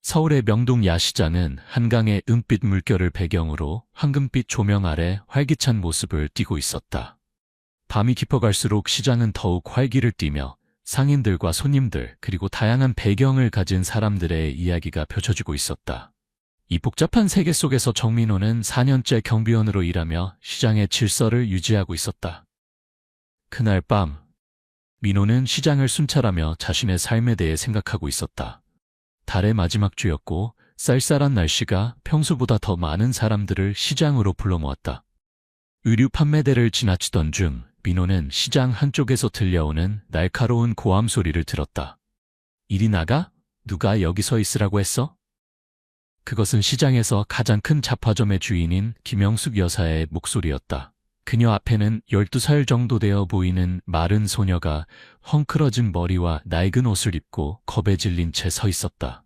서울의 명동 야시장은 한강의 은빛 물결을 배경으로 황금빛 조명 아래 활기찬 모습을 띠고 있었다. 밤이 깊어갈수록 시장은 더욱 활기를 띠며 상인들과 손님들 그리고 다양한 배경을 가진 사람들의 이야기가 펼쳐지고 있었다. 이 복잡한 세계 속에서 정민호는 4년째 경비원으로 일하며 시장의 질서를 유지하고 있었다. 그날 밤, 민호는 시장을 순찰하며 자신의 삶에 대해 생각하고 있었다. 달의 마지막 주였고 쌀쌀한 날씨가 평소보다 더 많은 사람들을 시장으로 불러 모았다. 의류 판매대를 지나치던 중 민호는 시장 한쪽에서 들려오는 날카로운 고함 소리를 들었다. 이리 나가? 누가 여기 서 있으라고 했어? 그것은 시장에서 가장 큰 잡화점의 주인인 김영숙 여사의 목소리였다. 그녀 앞에는 12살 정도 되어 보이는 마른 소녀가 헝클어진 머리와 낡은 옷을 입고 겁에 질린 채 서 있었다.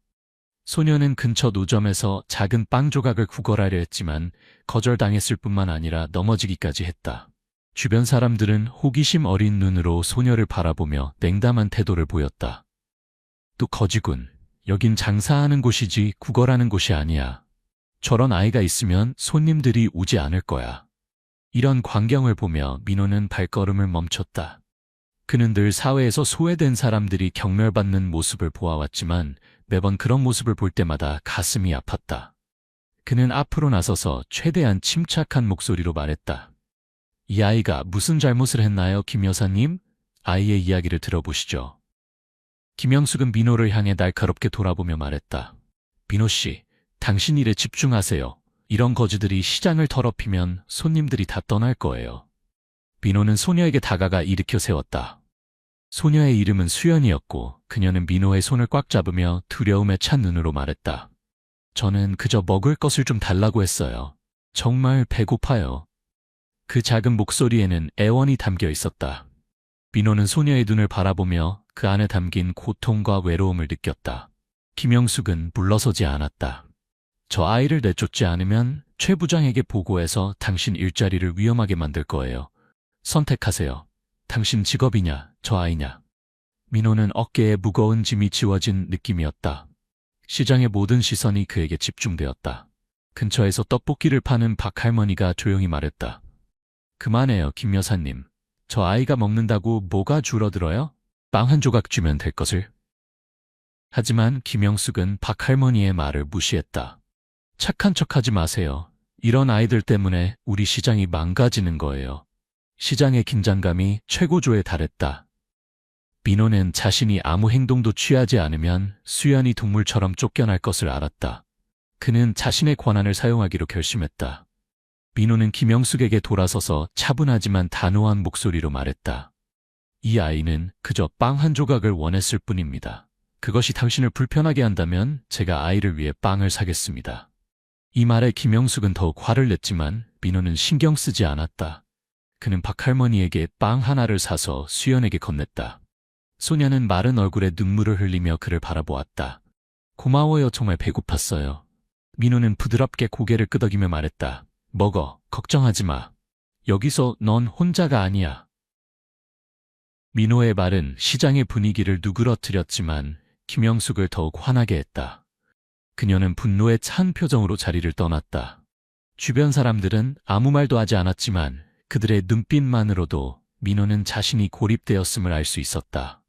소녀는 근처 노점에서 작은 빵 조각을 구걸하려 했지만 거절당했을 뿐만 아니라 넘어지기까지 했다. 주변 사람들은 호기심 어린 눈으로 소녀를 바라보며 냉담한 태도를 보였다. 또 거지군. 여긴 장사하는 곳이지 구걸하는 곳이 아니야. 저런 아이가 있으면 손님들이 오지 않을 거야. 이런 광경을 보며 민호는 발걸음을 멈췄다. 그는 늘 사회에서 소외된 사람들이 경멸받는 모습을 보아왔지만 매번 그런 모습을 볼 때마다 가슴이 아팠다. 그는 앞으로 나서서 최대한 침착한 목소리로 말했다. 이 아이가 무슨 잘못을 했나요, 김 여사님? 아이의 이야기를 들어보시죠. 김영숙은 민호를 향해 날카롭게 돌아보며 말했다. 민호 씨, 당신 일에 집중하세요. 이런 거지들이 시장을 더럽히면 손님들이 다 떠날 거예요. 민호는 소녀에게 다가가 일으켜 세웠다. 소녀의 이름은 수연이었고 그녀는 민호의 손을 꽉 잡으며 두려움에 찬 눈으로 말했다. 저는 그저 먹을 것을 좀 달라고 했어요. 정말 배고파요. 그 작은 목소리에는 애원이 담겨 있었다. 민호는 소녀의 눈을 바라보며 그 안에 담긴 고통과 외로움을 느꼈다. 김영숙은 물러서지 않았다. 저 아이를 내쫓지 않으면 최 부장에게 보고해서 당신 일자리를 위험하게 만들 거예요. 선택하세요. 당신 직업이냐, 저 아이냐. 민호는 어깨에 무거운 짐이 지워진 느낌이었다. 시장의 모든 시선이 그에게 집중되었다. 근처에서 떡볶이를 파는 박 할머니가 조용히 말했다. 그만해요, 김 여사님. 저 아이가 먹는다고 뭐가 줄어들어요? 빵 한 조각 주면 될 것을. 하지만 김영숙은 박 할머니의 말을 무시했다. 착한 척하지 마세요. 이런 아이들 때문에 우리 시장이 망가지는 거예요. 시장의 긴장감이 최고조에 달했다. 민호는 자신이 아무 행동도 취하지 않으면 수연이 동물처럼 쫓겨날 것을 알았다. 그는 자신의 권한을 사용하기로 결심했다. 민호는 김영숙에게 돌아서서 차분하지만 단호한 목소리로 말했다. 이 아이는 그저 빵 한 조각을 원했을 뿐입니다. 그것이 당신을 불편하게 한다면 제가 아이를 위해 빵을 사겠습니다. 이 말에 김영숙은 더욱 화를 냈지만 민호는 신경 쓰지 않았다. 그는 박 할머니에게 빵 하나를 사서 수연에게 건넸다. 소녀는 마른 얼굴에 눈물을 흘리며 그를 바라보았다. 고마워요, 정말 배고팠어요. 민호는 부드럽게 고개를 끄덕이며 말했다. 먹어, 걱정하지 마. 여기서 넌 혼자가 아니야. 민호의 말은 시장의 분위기를 누그러뜨렸지만 김영숙을 더욱 화나게 했다. 그녀는 분노에 찬 표정으로 자리를 떠났다. 주변 사람들은 아무 말도 하지 않았지만 그들의 눈빛만으로도 민호는 자신이 고립되었음을 알 수 있었다.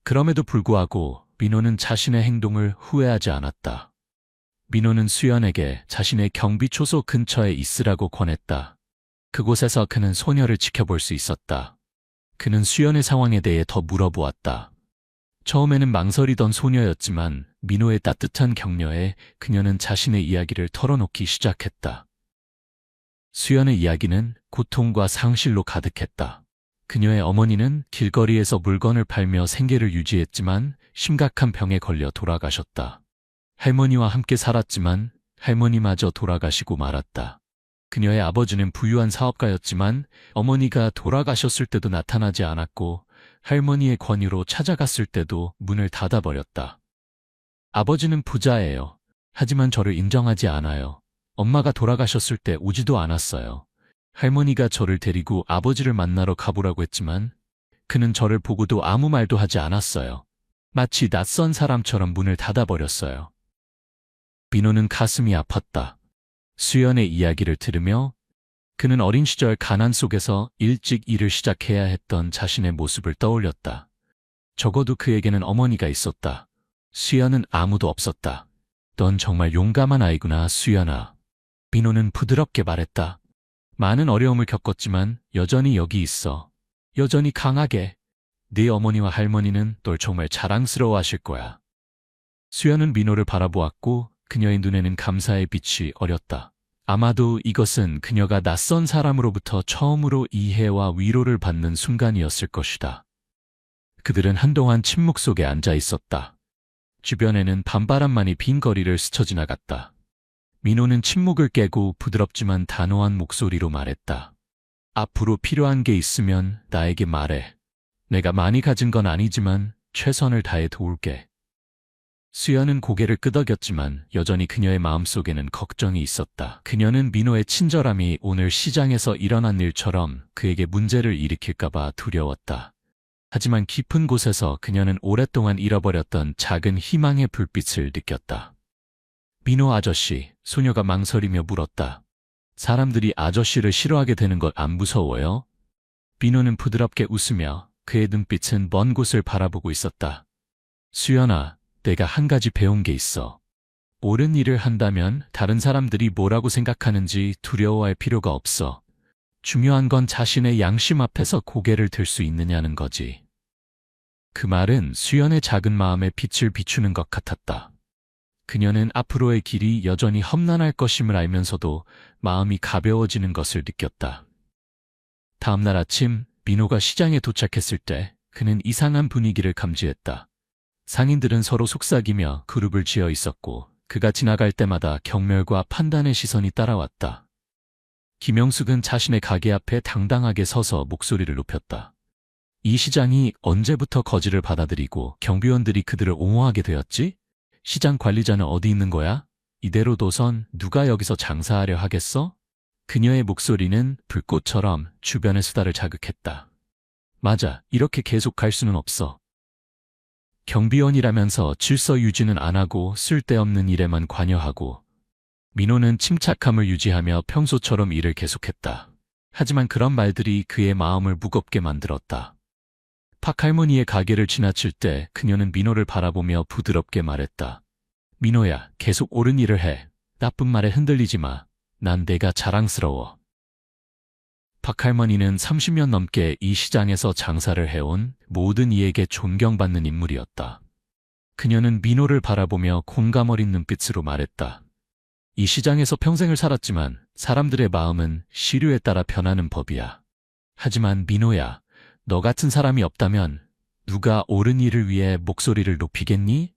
그럼에도 불구하고 민호는 자신의 행동을 후회하지 않았다. 민호는 수연에게 자신의 경비초소 근처에 있으라고 권했다. 그곳에서 그는 소녀를 지켜볼 수 있었다. 그는 수연의 상황에 대해 더 물어보았다. 처음에는 망설이던 소녀였지만 민호의 따뜻한 격려에 그녀는 자신의 이야기를 털어놓기 시작했다. 수연의 이야기는 고통과 상실로 가득했다. 그녀의 어머니는 길거리에서 물건을 팔며 생계를 유지했지만 심각한 병에 걸려 돌아가셨다. 할머니와 함께 살았지만 할머니마저 돌아가시고 말았다. 그녀의 아버지는 부유한 사업가였지만 어머니가 돌아가셨을 때도 나타나지 않았고 할머니의 권유로 찾아갔을 때도 문을 닫아버렸다. 아버지는 부자예요. 하지만 저를 인정하지 않아요. 엄마가 돌아가셨을 때 오지도 않았어요. 할머니가 저를 데리고 아버지를 만나러 가보라고 했지만 그는 저를 보고도 아무 말도 하지 않았어요. 마치 낯선 사람처럼 문을 닫아버렸어요. 민호는 가슴이 아팠다. 수연의 이야기를 들으며 그는 어린 시절 가난 속에서 일찍 일을 시작해야 했던 자신의 모습을 떠올렸다. 적어도 그에게는 어머니가 있었다. 수연은 아무도 없었다. 넌 정말 용감한 아이구나, 수연아. 민호는 부드럽게 말했다. 많은 어려움을 겪었지만 여전히 여기 있어. 여전히 강하게. 네 어머니와 할머니는 널 정말 자랑스러워하실 거야. 수연은 민호를 바라보았고 그녀의 눈에는 감사의 빛이 어렸다. 아마도 이것은 그녀가 낯선 사람으로부터 처음으로 이해와 위로를 받는 순간이었을 것이다. 그들은 한동안 침묵 속에 앉아 있었다. 주변에는 밤바람만이 빈 거리를 스쳐 지나갔다. 민호는 침묵을 깨고 부드럽지만 단호한 목소리로 말했다. 앞으로 필요한 게 있으면 나에게 말해. 내가 많이 가진 건 아니지만 최선을 다해 도울게. 수연은 고개를 끄덕였지만 여전히 그녀의 마음속에는 걱정이 있었다. 그녀는 민호의 친절함이 오늘 시장에서 일어난 일처럼 그에게 문제를 일으킬까봐 두려웠다. 하지만 깊은 곳에서 그녀는 오랫동안 잃어버렸던 작은 희망의 불빛을 느꼈다. 민호 아저씨, 소녀가 망설이며 물었다. 사람들이 아저씨를 싫어하게 되는 것 안 무서워요? 민호는 부드럽게 웃으며 그의 눈빛은 먼 곳을 바라보고 있었다. 수연아, 내가 한 가지 배운 게 있어. 옳은 일을 한다면 다른 사람들이 뭐라고 생각하는지 두려워할 필요가 없어. 중요한 건 자신의 양심 앞에서 고개를 들 수 있느냐는 거지. 그 말은 수연의 작은 마음에 빛을 비추는 것 같았다. 그녀는 앞으로의 길이 여전히 험난할 것임을 알면서도 마음이 가벼워지는 것을 느꼈다. 다음 날 아침 민호가 시장에 도착했을 때 그는 이상한 분위기를 감지했다. 상인들은 서로 속삭이며 그룹을 지어 있었고 그가 지나갈 때마다 경멸과 판단의 시선이 따라왔다. 김영숙은 자신의 가게 앞에 당당하게 서서 목소리를 높였다. 이 시장이 언제부터 거지를 받아들이고 경비원들이 그들을 옹호하게 되었지? 시장 관리자는 어디 있는 거야? 이대로 둬선 누가 여기서 장사하려 하겠어? 그녀의 목소리는 불꽃처럼 주변의 수다를 자극했다. 맞아, 이렇게 계속 갈 수는 없어. 경비원이라면서 질서 유지는 안 하고 쓸데없는 일에만 관여하고. 민호는 침착함을 유지하며 평소처럼 일을 계속했다. 하지만 그런 말들이 그의 마음을 무겁게 만들었다. 박 할머니의 가게를 지나칠 때 그녀는 민호를 바라보며 부드럽게 말했다. 민호야, 계속 옳은 일을 해. 나쁜 말에 흔들리지 마. 난 내가 자랑스러워. 박 할머니는 30년 넘게 이 시장에서 장사를 해온 모든 이에게 존경받는 인물이었다. 그녀는 민호를 바라보며 공감 어린 눈빛으로 말했다. 이 시장에서 평생을 살았지만 사람들의 마음은 시류에 따라 변하는 법이야. 하지만 민호야, 너 같은 사람이 없다면 누가 옳은 일을 위해 목소리를 높이겠니?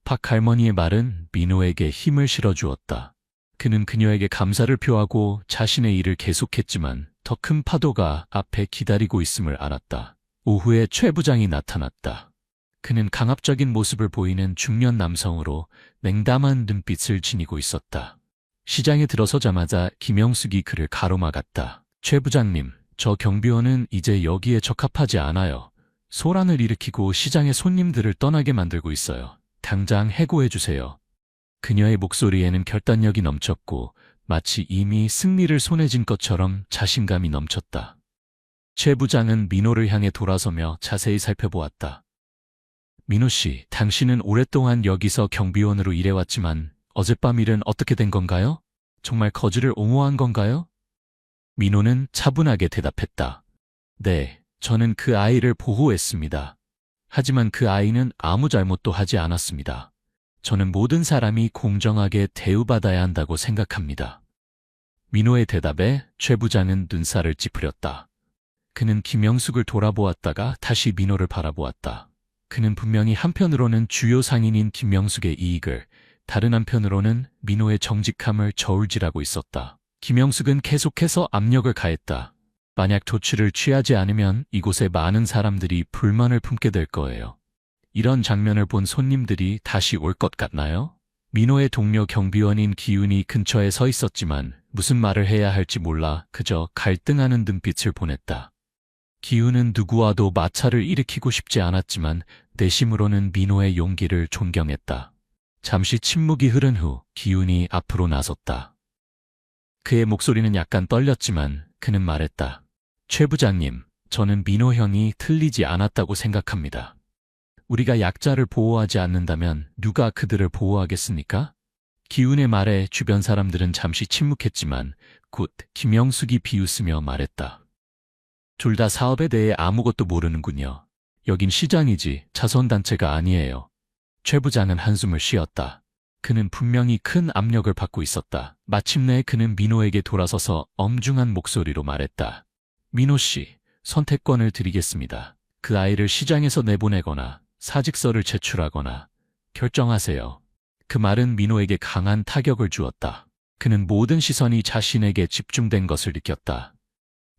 박 할머니의 말은 민호에게 힘을 실어주었다. 그는 그녀에게 감사를 표하고 자신의 일을 계속했지만 더 큰 파도가 앞에 기다리고 있음을 알았다. 오후에 최 부장이 나타났다. 그는 강압적인 모습을 보이는 중년 남성으로 냉담한 눈빛을 지니고 있었다. 시장에 들어서자마자 김영숙이 그를 가로막았다. 최 부장님, 저 경비원은 이제 여기에 적합하지 않아요. 소란을 일으키고 시장의 손님들을 떠나게 만들고 있어요. 당장 해고해 주세요. 그녀의 목소리에는 결단력이 넘쳤고 마치 이미 승리를 손에 쥔 것처럼 자신감이 넘쳤다. 최 부장은 민호를 향해 돌아서며 자세히 살펴보았다. 민호 씨, 당신은 오랫동안 여기서 경비원으로 일해왔지만 어젯밤 일은 어떻게 된 건가요? 정말 거지를 옹호한 건가요? 민호는 차분하게 대답했다. 네, 저는 그 아이를 보호했습니다. 하지만 그 아이는 아무 잘못도 하지 않았습니다. 저는 모든 사람이 공정하게 대우받아야 한다고 생각합니다. 민호의 대답에 최 부장은 눈살을 찌푸렸다. 그는 김영숙을 돌아보았다가 다시 민호를 바라보았다. 그는 분명히 한편으로는 주요 상인인 김영숙의 이익을, 다른 한편으로는 민호의 정직함을 저울질하고 있었다. 김영숙은 계속해서 압력을 가했다. 만약 조치를 취하지 않으면 이곳에 많은 사람들이 불만을 품게 될 거예요. 이런 장면을 본 손님들이 다시 올 것 같나요? 민호의 동료 경비원인 기훈이 근처에 서 있었지만 무슨 말을 해야 할지 몰라 그저 갈등하는 눈빛을 보냈다. 기훈은 누구와도 마찰을 일으키고 싶지 않았지만 내심으로는 민호의 용기를 존경했다. 잠시 침묵이 흐른 후 기훈이 앞으로 나섰다. 그의 목소리는 약간 떨렸지만 그는 말했다. 최 부장님, 저는 민호 형이 틀리지 않았다고 생각합니다. 우리가 약자를 보호하지 않는다면 누가 그들을 보호하겠습니까? 기훈의 말에 주변 사람들은 잠시 침묵했지만 곧 김영숙이 비웃으며 말했다. 둘 다 사업에 대해 아무것도 모르는군요. 여긴 시장이지 자선단체가 아니에요. 최 부장은 한숨을 쉬었다. 그는 분명히 큰 압력을 받고 있었다. 마침내 그는 민호에게 돌아서서 엄중한 목소리로 말했다. 민호 씨, 선택권을 드리겠습니다. 그 아이를 시장에서 내보내거나 사직서를 제출하거나 결정하세요. 그 말은 민호에게 강한 타격을 주었다. 그는 모든 시선이 자신에게 집중된 것을 느꼈다.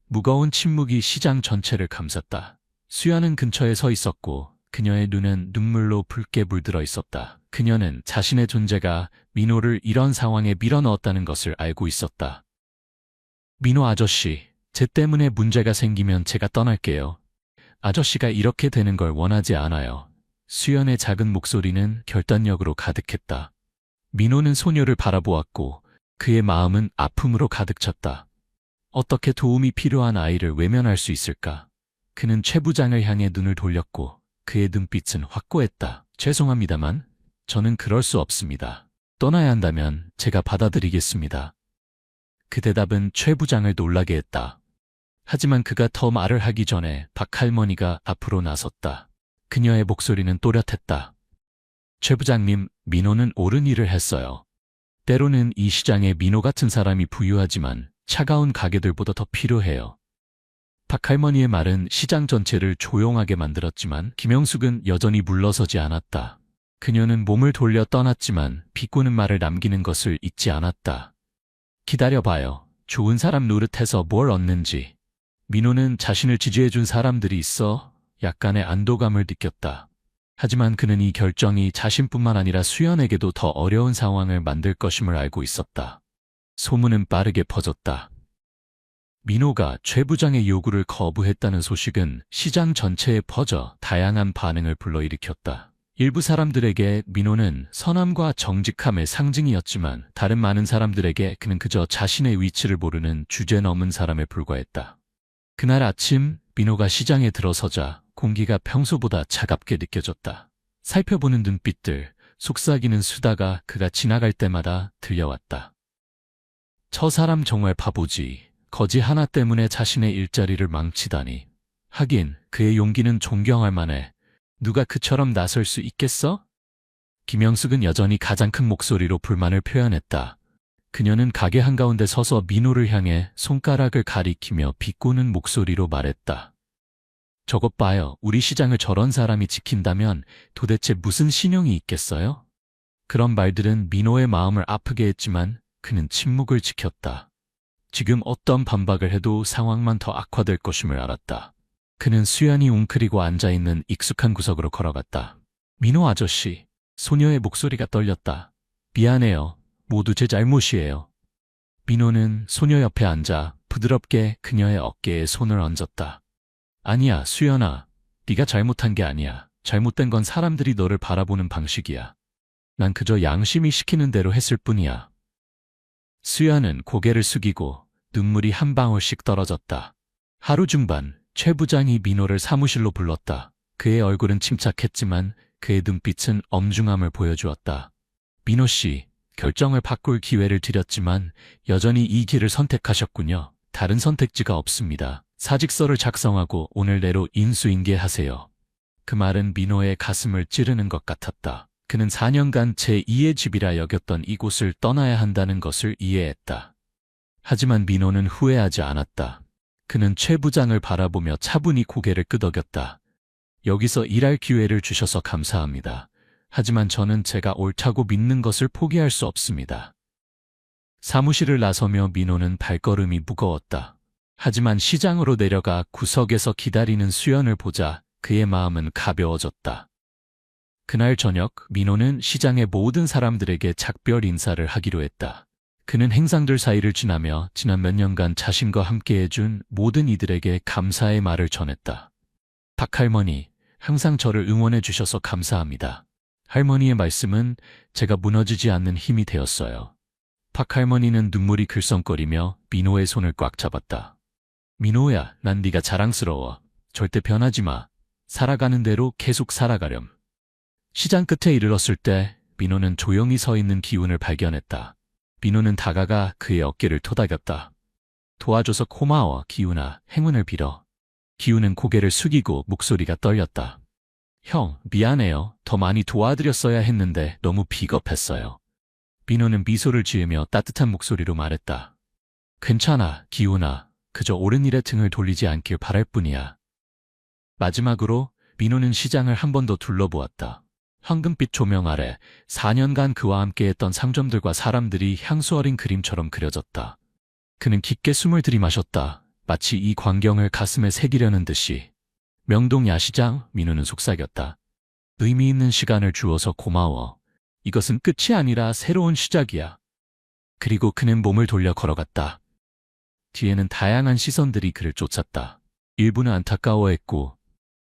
무거운 침묵이 시장 전체를 감쌌다. 수연은 근처에 서 있었고 그녀의 눈은 눈물로 붉게 물들어 있었다. 그녀는 자신의 존재가 민호를 이런 상황에 밀어넣었다는 것을 알고 있었다. 민호 아저씨, 제 때문에 문제가 생기면 제가 떠날게요. 아저씨가 이렇게 되는 걸 원하지 않아요. 수연의 작은 목소리는 결단력으로 가득했다. 민호는 소녀를 바라보았고 그의 마음은 아픔으로 가득 찼다. 어떻게 도움이 필요한 아이를 외면할 수 있을까? 그는 최 부장을 향해 눈을 돌렸고 그의 눈빛은 확고했다. 죄송합니다만 저는 그럴 수 없습니다. 떠나야 한다면 제가 받아들이겠습니다. 그 대답은 최 부장을 놀라게 했다. 하지만 그가 더 말을 하기 전에 박 할머니가 앞으로 나섰다. 그녀의 목소리는 또렷했다. 최 부장님, 민호는 옳은 일을 했어요. 때로는 이 시장에 민호 같은 사람이 부유하지만 차가운 가게들보다 더 필요해요. 박 할머니의 말은 시장 전체를 조용하게 만들었지만 김영숙은 여전히 물러서지 않았다. 그녀는 몸을 돌려 떠났지만 비꼬는 말을 남기는 것을 잊지 않았다. 기다려봐요. 좋은 사람 노릇해서 뭘 얻는지. 민호는 자신을 지지해준 사람들이 있어 약간의 안도감을 느꼈다. 하지만 그는 이 결정이 자신뿐만 아니라 수연에게도 더 어려운 상황을 만들 것임을 알고 있었다. 소문은 빠르게 퍼졌다. 민호가 최 부장의 요구를 거부했다는 소식은 시장 전체에 퍼져 다양한 반응을 불러일으켰다. 일부 사람들에게 민호는 선함과 정직함의 상징이었지만 다른 많은 사람들에게 그는 그저 자신의 위치를 모르는 주제넘은 사람에 불과했다. 그날 아침 민호가 시장에 들어서자 공기가 평소보다 차갑게 느껴졌다. 살펴보는 눈빛들, 속삭이는 수다가 그가 지나갈 때마다 들려왔다. 저 사람 정말 바보지. 거지 하나 때문에 자신의 일자리를 망치다니. 하긴 그의 용기는 존경할 만해. 누가 그처럼 나설 수 있겠어? 김영숙은 여전히 가장 큰 목소리로 불만을 표현했다. 그녀는 가게 한가운데 서서 민호를 향해 손가락을 가리키며 비꼬는 목소리로 말했다. 저것 봐요. 우리 시장을 저런 사람이 지킨다면 도대체 무슨 신용이 있겠어요? 그런 말들은 민호의 마음을 아프게 했지만 그는 침묵을 지켰다. 지금 어떤 반박을 해도 상황만 더 악화될 것임을 알았다. 그는 수연이 웅크리고 앉아있는 익숙한 구석으로 걸어갔다. 민호 아저씨, 소녀의 목소리가 떨렸다. 미안해요. 모두 제 잘못이에요. 민호는 소녀 옆에 앉아 부드럽게 그녀의 어깨에 손을 얹었다. 아니야, 수연아. 네가 잘못한 게 아니야. 잘못된 건 사람들이 너를 바라보는 방식이야. 난 그저 양심이 시키는 대로 했을 뿐이야. 수연은 고개를 숙이고 눈물이 한 방울씩 떨어졌다. 하루 중반, 최 부장이 민호를 사무실로 불렀다. 그의 얼굴은 침착했지만 그의 눈빛은 엄중함을 보여주었다. 민호 씨, 결정을 바꿀 기회를 드렸지만 여전히 이 길을 선택하셨군요. 다른 선택지가 없습니다. 사직서를 작성하고 오늘 내로 인수인계하세요. 그 말은 민호의 가슴을 찌르는 것 같았다. 그는 4년간 제2의 집이라 여겼던 이곳을 떠나야 한다는 것을 이해했다. 하지만 민호는 후회하지 않았다. 그는 최 부장을 바라보며 차분히 고개를 끄덕였다. 여기서 일할 기회를 주셔서 감사합니다. 하지만 저는 제가 옳다고 믿는 것을 포기할 수 없습니다. 사무실을 나서며 민호는 발걸음이 무거웠다. 하지만 시장으로 내려가 구석에서 기다리는 수연을 보자 그의 마음은 가벼워졌다. 그날 저녁 민호는 시장의 모든 사람들에게 작별 인사를 하기로 했다. 그는 행상들 사이를 지나며 지난 몇 년간 자신과 함께 해준 모든 이들에게 감사의 말을 전했다. 박 할머니, 항상 저를 응원해 주셔서 감사합니다. 할머니의 말씀은 제가 무너지지 않는 힘이 되었어요. 박 할머니는 눈물이 글썽거리며 민호의 손을 꽉 잡았다. 민호야, 난 네가 자랑스러워. 절대 변하지 마. 살아가는 대로 계속 살아가렴. 시장 끝에 이르렀을 때 민호는 조용히 서 있는 기훈을 발견했다. 민호는 다가가 그의 어깨를 토닥였다. 도와줘서 고마워, 기훈아. 행운을 빌어. 기훈은 고개를 숙이고 목소리가 떨렸다. 형, 미안해요. 더 많이 도와드렸어야 했는데 너무 비겁했어요. 민호는 미소를 지으며 따뜻한 목소리로 말했다. 괜찮아, 기훈아. 그저 옳은 일에 등을 돌리지 않길 바랄 뿐이야. 마지막으로 민호는 시장을 한 번 더 둘러보았다. 황금빛 조명 아래 4년간 그와 함께했던 상점들과 사람들이 향수 어린 그림처럼 그려졌다. 그는 깊게 숨을 들이마셨다. 마치 이 광경을 가슴에 새기려는 듯이. 명동 야시장, 민호는 속삭였다. 의미 있는 시간을 주어서 고마워. 이것은 끝이 아니라 새로운 시작이야. 그리고 그는 몸을 돌려 걸어갔다. 뒤에는 다양한 시선들이 그를 쫓았다. 일부는 안타까워했고,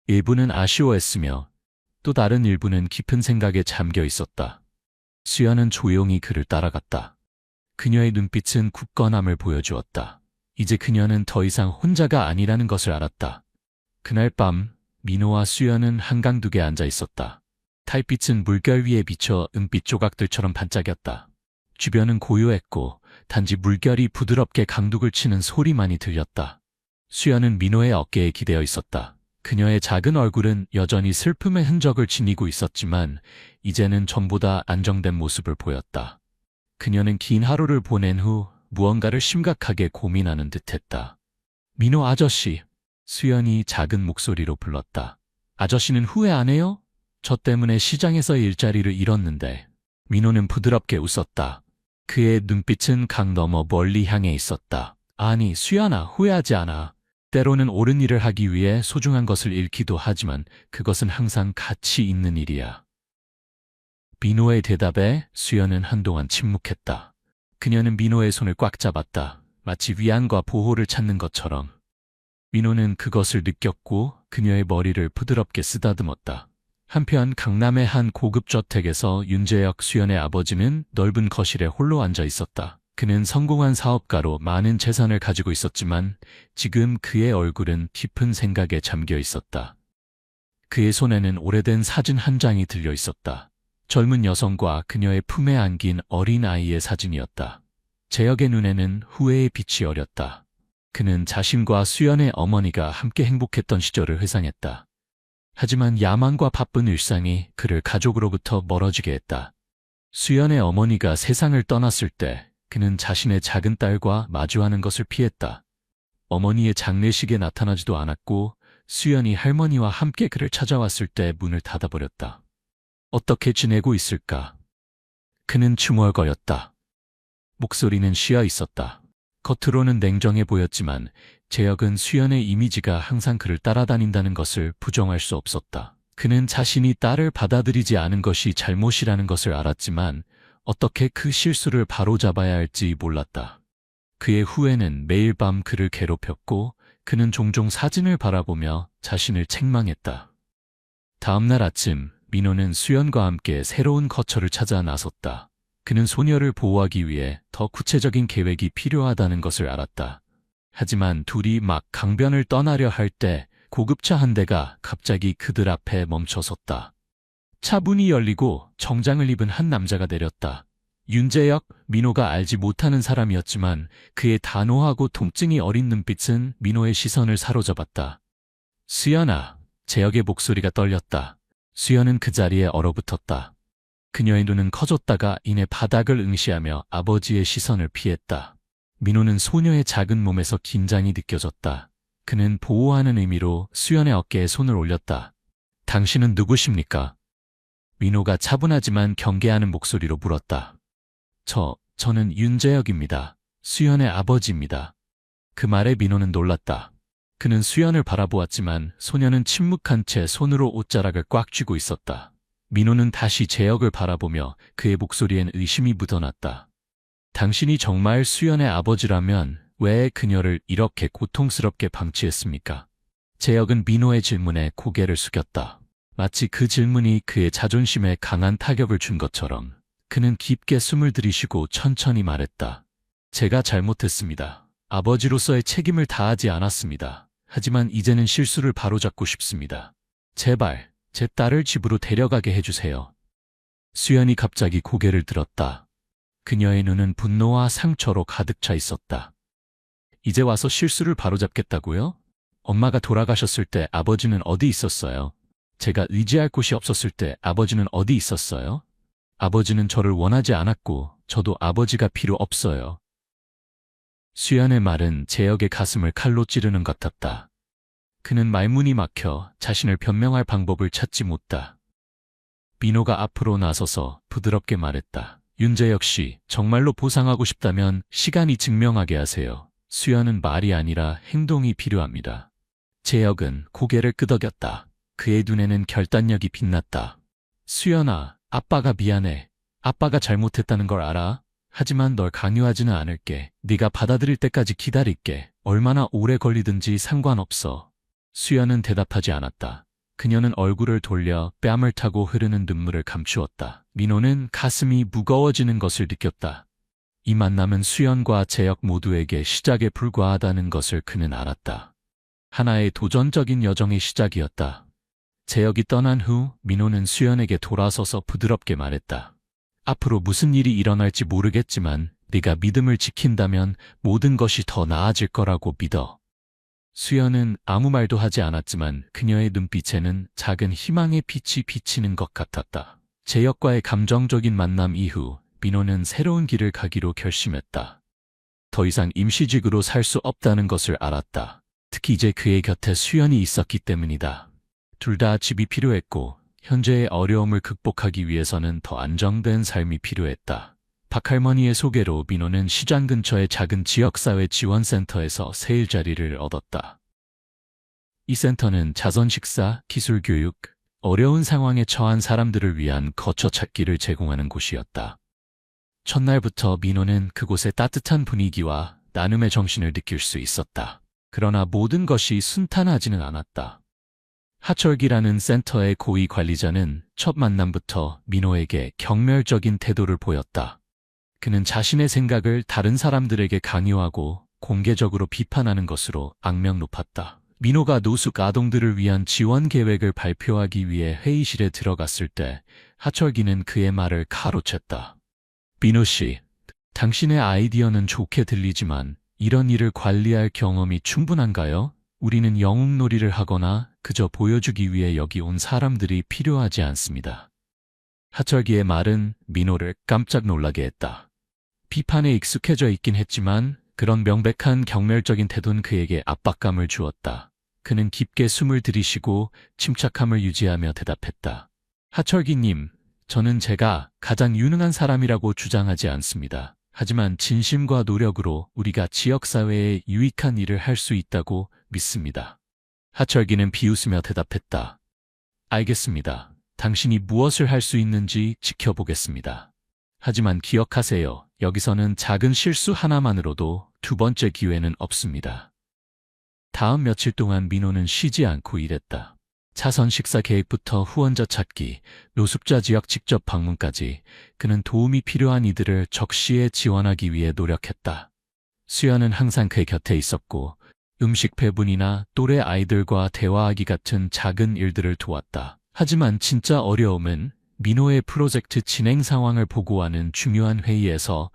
일부는 아쉬워했으며, 또 다른 일부는 깊은 생각에 잠겨 있었다. 수연은 조용히 그를 따라갔다. 그녀의 눈빛은 굳건함을 보여주었다. 이제 그녀는 더 이상 혼자가 아니라는 것을 알았다. 그날 밤 민호와 수연은 한강둑에 앉아 있었다. 달빛은 물결 위에 비쳐 은빛 조각들처럼 반짝였다. 주변은 고요했고 단지 물결이 부드럽게 강둑을 치는 소리만이 들렸다. 수연은 민호의 어깨에 기대어 있었다. 그녀의 작은 얼굴은 여전히 슬픔의 흔적을 지니고 있었지만 이제는 전보다 안정된 모습을 보였다. 그녀는 긴 하루를 보낸 후 무언가를 심각하게 고민하는 듯했다. 민호 아저씨, 수연이 작은 목소리로 불렀다. 아저씨는 후회 안 해요? 저 때문에 시장에서의 일자리를 잃었는데. 민호는 부드럽게 웃었다. 그의 눈빛은 강 너머 멀리 향해 있었다. 아니, 수연아, 후회하지 않아. 때로는 옳은 일을 하기 위해 소중한 것을 잃기도 하지만 그것은 항상 가치 있는 일이야. 민호의 대답에 수연은 한동안 침묵했다. 그녀는 민호의 손을 꽉 잡았다. 마치 위안과 보호를 찾는 것처럼. 민호는 그것을 느꼈고 그녀의 머리를 부드럽게 쓰다듬었다. 한편 강남의 한 고급 저택에서 윤재혁 수연의 아버지는 넓은 거실에 홀로 앉아 있었다. 그는 성공한 사업가로 많은 재산을 가지고 있었지만 지금 그의 얼굴은 깊은 생각에 잠겨 있었다. 그의 손에는 오래된 사진 한 장이 들려 있었다. 젊은 여성과 그녀의 품에 안긴 어린 아이의 사진이었다. 재혁의 눈에는 후회의 빛이 어렸다. 그는 자신과 수연의 어머니가 함께 행복했던 시절을 회상했다. 하지만 야망과 바쁜 일상이 그를 가족으로부터 멀어지게 했다. 수연의 어머니가 세상을 떠났을 때 그는 자신의 작은 딸과 마주하는 것을 피했다. 어머니의 장례식에 나타나지도 않았고 수연이 할머니와 함께 그를 찾아왔을 때 문을 닫아버렸다. 어떻게 지내고 있을까? 그는 중얼거렸다. 목소리는 쉬어 있었다. 겉으로는 냉정해 보였지만 재혁은 수연의 이미지가 항상 그를 따라다닌다는 것을 부정할 수 없었다. 그는 자신이 딸을 받아들이지 않은 것이 잘못이라는 것을 알았지만 어떻게 그 실수를 바로잡아야 할지 몰랐다. 그의 후회는 매일 밤 그를 괴롭혔고 그는 종종 사진을 바라보며 자신을 책망했다. 다음 날 아침 민호는 수연과 함께 새로운 거처를 찾아 나섰다. 그는 소녀를 보호하기 위해 더 구체적인 계획이 필요하다는 것을 알았다. 하지만 둘이 막 강변을 떠나려 할 때 고급차 한 대가 갑자기 그들 앞에 멈춰섰다. 차 문이 열리고 정장을 입은 한 남자가 내렸다. 윤재혁, 민호가 알지 못하는 사람이었지만 그의 단호하고 통증이 어린 눈빛은 민호의 시선을 사로잡았다. 수연아, 재혁의 목소리가 떨렸다. 수연은 그 자리에 얼어붙었다. 그녀의 눈은 커졌다가 이내 바닥을 응시하며 아버지의 시선을 피했다. 민호는 소녀의 작은 몸에서 긴장이 느껴졌다. 그는 보호하는 의미로 수연의 어깨에 손을 올렸다. 당신은 누구십니까? 민호가 차분하지만 경계하는 목소리로 물었다. 저는 윤재혁입니다. 수연의 아버지입니다. 그 말에 민호는 놀랐다. 그는 수연을 바라보았지만 소녀는 침묵한 채 손으로 옷자락을 꽉 쥐고 있었다. 민호는 다시 재혁을 바라보며 그의 목소리엔 의심이 묻어났다. 당신이 정말 수연의 아버지라면 왜 그녀를 이렇게 고통스럽게 방치했습니까? 재혁은 민호의 질문에 고개를 숙였다. 마치 그 질문이 그의 자존심에 강한 타격을 준 것처럼 그는 깊게 숨을 들이쉬고 천천히 말했다. 제가 잘못했습니다. 아버지로서의 책임을 다하지 않았습니다. 하지만 이제는 실수를 바로잡고 싶습니다. 제발 제 딸을 집으로 데려가게 해주세요. 수연이 갑자기 고개를 들었다. 그녀의 눈은 분노와 상처로 가득 차 있었다. 이제 와서 실수를 바로잡겠다고요? 엄마가 돌아가셨을 때 아버지는 어디 있었어요? 제가 의지할 곳이 없었을 때 아버지는 어디 있었어요? 아버지는 저를 원하지 않았고 저도 아버지가 필요 없어요. 수연의 말은 재혁의 가슴을 칼로 찌르는 것 같았다. 그는 말문이 막혀 자신을 변명할 방법을 찾지 못했다. 민호가 앞으로 나서서 부드럽게 말했다. 윤재혁 씨, 정말로 보상하고 싶다면 시간이 증명하게 하세요. 수연은 말이 아니라 행동이 필요합니다. 재혁은 고개를 끄덕였다. 그의 눈에는 결단력이 빛났다. 수연아, 아빠가 미안해. 아빠가 잘못했다는 걸 알아. 하지만 널 강요하지는 않을게. 네가 받아들일 때까지 기다릴게. 얼마나 오래 걸리든지 상관없어. 수연은 대답하지 않았다. 그녀는 얼굴을 돌려 뺨을 타고 흐르는 눈물을 감추었다. 민호는 가슴이 무거워지는 것을 느꼈다. 이 만남은 수연과 재혁 모두에게 시작에 불과하다는 것을 그는 알았다. 하나의 도전적인 여정의 시작이었다. 재혁이 떠난 후 민호는 수연에게 돌아서서 부드럽게 말했다. 앞으로 무슨 일이 일어날지 모르겠지만 네가 믿음을 지킨다면 모든 것이 더 나아질 거라고 믿어. 수연은 아무 말도 하지 않았지만 그녀의 눈빛에는 작은 희망의 빛이 비치는 것 같았다. 재혁과의 감정적인 만남 이후 민호는 새로운 길을 가기로 결심했다. 더 이상 임시직으로 살 수 없다는 것을 알았다. 특히 이제 그의 곁에 수연이 있었기 때문이다. 둘 다 집이 필요했고 현재의 어려움을 극복하기 위해서는 더 안정된 삶이 필요했다. 박할머니의 소개로 민호는 시장 근처의 작은 지역사회 지원센터에서 새 일자리를 얻었다. 이 센터는 자선 식사, 기술 교육, 어려운 상황에 처한 사람들을 위한 거처 찾기를 제공하는 곳이었다. 첫날부터 민호는 그곳의 따뜻한 분위기와 나눔의 정신을 느낄 수 있었다. 그러나 모든 것이 순탄하지는 않았다. 하철기라는 센터의 고위 관리자는 첫 만남부터 민호에게 경멸적인 태도를 보였다. 그는 자신의 생각을 다른 사람들에게 강요하고 공개적으로 비판하는 것으로 악명 높았다. 민호가 노숙 아동들을 위한 지원 계획을 발표하기 위해 회의실에 들어갔을 때 하철기는 그의 말을 가로챘다. 민호 씨, 당신의 아이디어는 좋게 들리지만 이런 일을 관리할 경험이 충분한가요? 우리는 영웅놀이를 하거나 그저 보여주기 위해 여기 온 사람들이 필요하지 않습니다. 하철기의 말은 민호를 깜짝 놀라게 했다. 비판에 익숙해져 있긴 했지만 그런 명백한 경멸적인 태도는 그에게 압박감을 주었다. 그는 깊게 숨을 들이쉬고 침착함을 유지하며 대답했다. 하철기님, 저는 제가 가장 유능한 사람이라고 주장하지 않습니다. 하지만 진심과 노력으로 우리가 지역사회에 유익한 일을 할 수 있다고 믿습니다. 하철기는 비웃으며 대답했다. 알겠습니다. 당신이 무엇을 할 수 있는지 지켜보겠습니다. 하지만 기억하세요. 여기서는 작은 실수 하나만으로도 두 번째 기회는 없습니다. 다음 며칠 동안 민호는 쉬지 않고 일했다. 차선 식사 계획부터 후원자 찾기, 노숙자 지역 직접 방문까지 그는 도움이 필요한 이들을 적시에 지원하기 위해 노력했다. 수연은 항상 그의 곁에 있었고 음식 배분이나 또래 아이들과 대화하기 같은 작은 일들을 도왔다. 하지만 진짜 어려움은 민호의 프로젝트 진행 상황을 보고하는 중요한 회의에서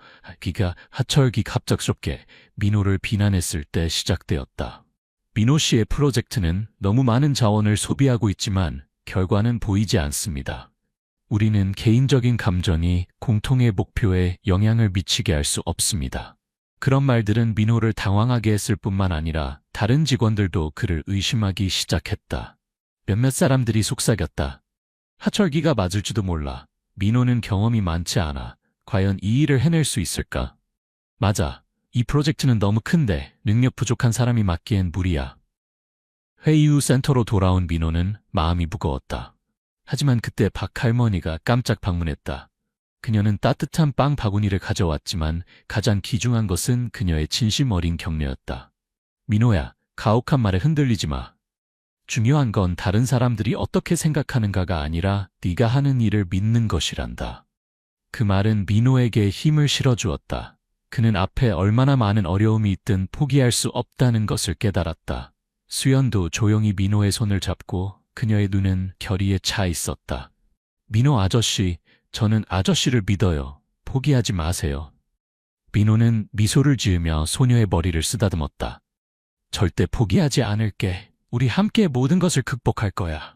하철기 갑작스럽게 민호를 비난했을 때 시작되었다. 민호 씨의 프로젝트는 너무 많은 자원을 소비하고 있지만 결과는 보이지 않습니다. 우리는 개인적인 감정이 공통의 목표에 영향을 미치게 할 수 없습니다. 그런 말들은 민호를 당황하게 했을 뿐만 아니라 다른 직원들도 그를 의심하기 시작했다. 몇몇 사람들이 속삭였다. 하철기가 맞을지도 몰라. 민호는 경험이 많지 않아. 과연 이 일을 해낼 수 있을까? 맞아. 이 프로젝트는 너무 큰데 능력 부족한 사람이 맡기엔 무리야. 회의 후 센터로 돌아온 민호는 마음이 무거웠다. 하지만 그때 박 할머니가 깜짝 방문했다. 그녀는 따뜻한 빵 바구니를 가져왔지만 가장 귀중한 것은 그녀의 진심 어린 격려였다. 민호야, 가혹한 말에 흔들리지 마. 중요한 건 다른 사람들이 어떻게 생각하는가가 아니라 네가 하는 일을 믿는 것이란다. 그 말은 민호에게 힘을 실어주었다. 그는 앞에 얼마나 많은 어려움이 있든 포기할 수 없다는 것을 깨달았다. 수연도 조용히 민호의 손을 잡고 그녀의 눈은 결의에 차 있었다. 민호 아저씨, 저는 아저씨를 믿어요. 포기하지 마세요. 민호는 미소를 지으며 소녀의 머리를 쓰다듬었다. 절대 포기하지 않을게. 우리 함께 모든 것을 극복할 거야.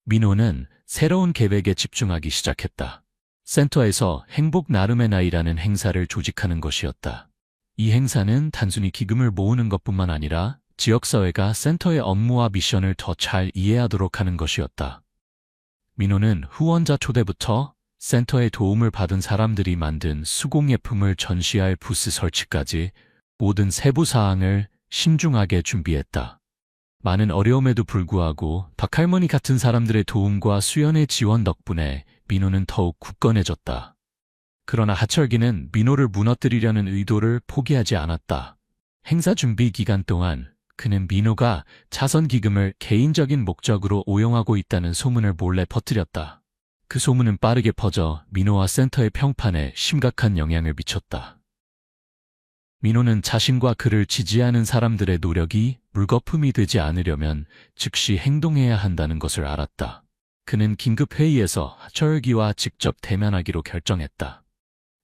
민호는 새로운 계획에 집중하기 시작했다. 센터에서 행복 나름의 나이라는 행사를 조직하는 것이었다. 이 행사는 단순히 기금을 모으는 것뿐만 아니라 지역사회가 센터의 업무와 미션을 더 잘 이해하도록 하는 것이었다. 민호는 후원자 초대부터 센터의 도움을 받은 사람들이 만든 수공예품을 전시할 부스 설치까지 모든 세부 사항을 신중하게 준비했다. 많은 어려움에도 불구하고 박할머니 같은 사람들의 도움과 수연의 지원 덕분에 민호는 더욱 굳건해졌다. 그러나 하철기는 민호를 무너뜨리려는 의도를 포기하지 않았다. 행사 준비 기간 동안 그는 민호가 자선기금을 개인적인 목적으로 오용하고 있다는 소문을 몰래 퍼뜨렸다. 그 소문은 빠르게 퍼져 민호와 센터의 평판에 심각한 영향을 미쳤다. 민호는 자신과 그를 지지하는 사람들의 노력이 물거품이 되지 않으려면 즉시 행동해야 한다는 것을 알았다. 그는 긴급 회의에서 하철기와 직접 대면하기로 결정했다.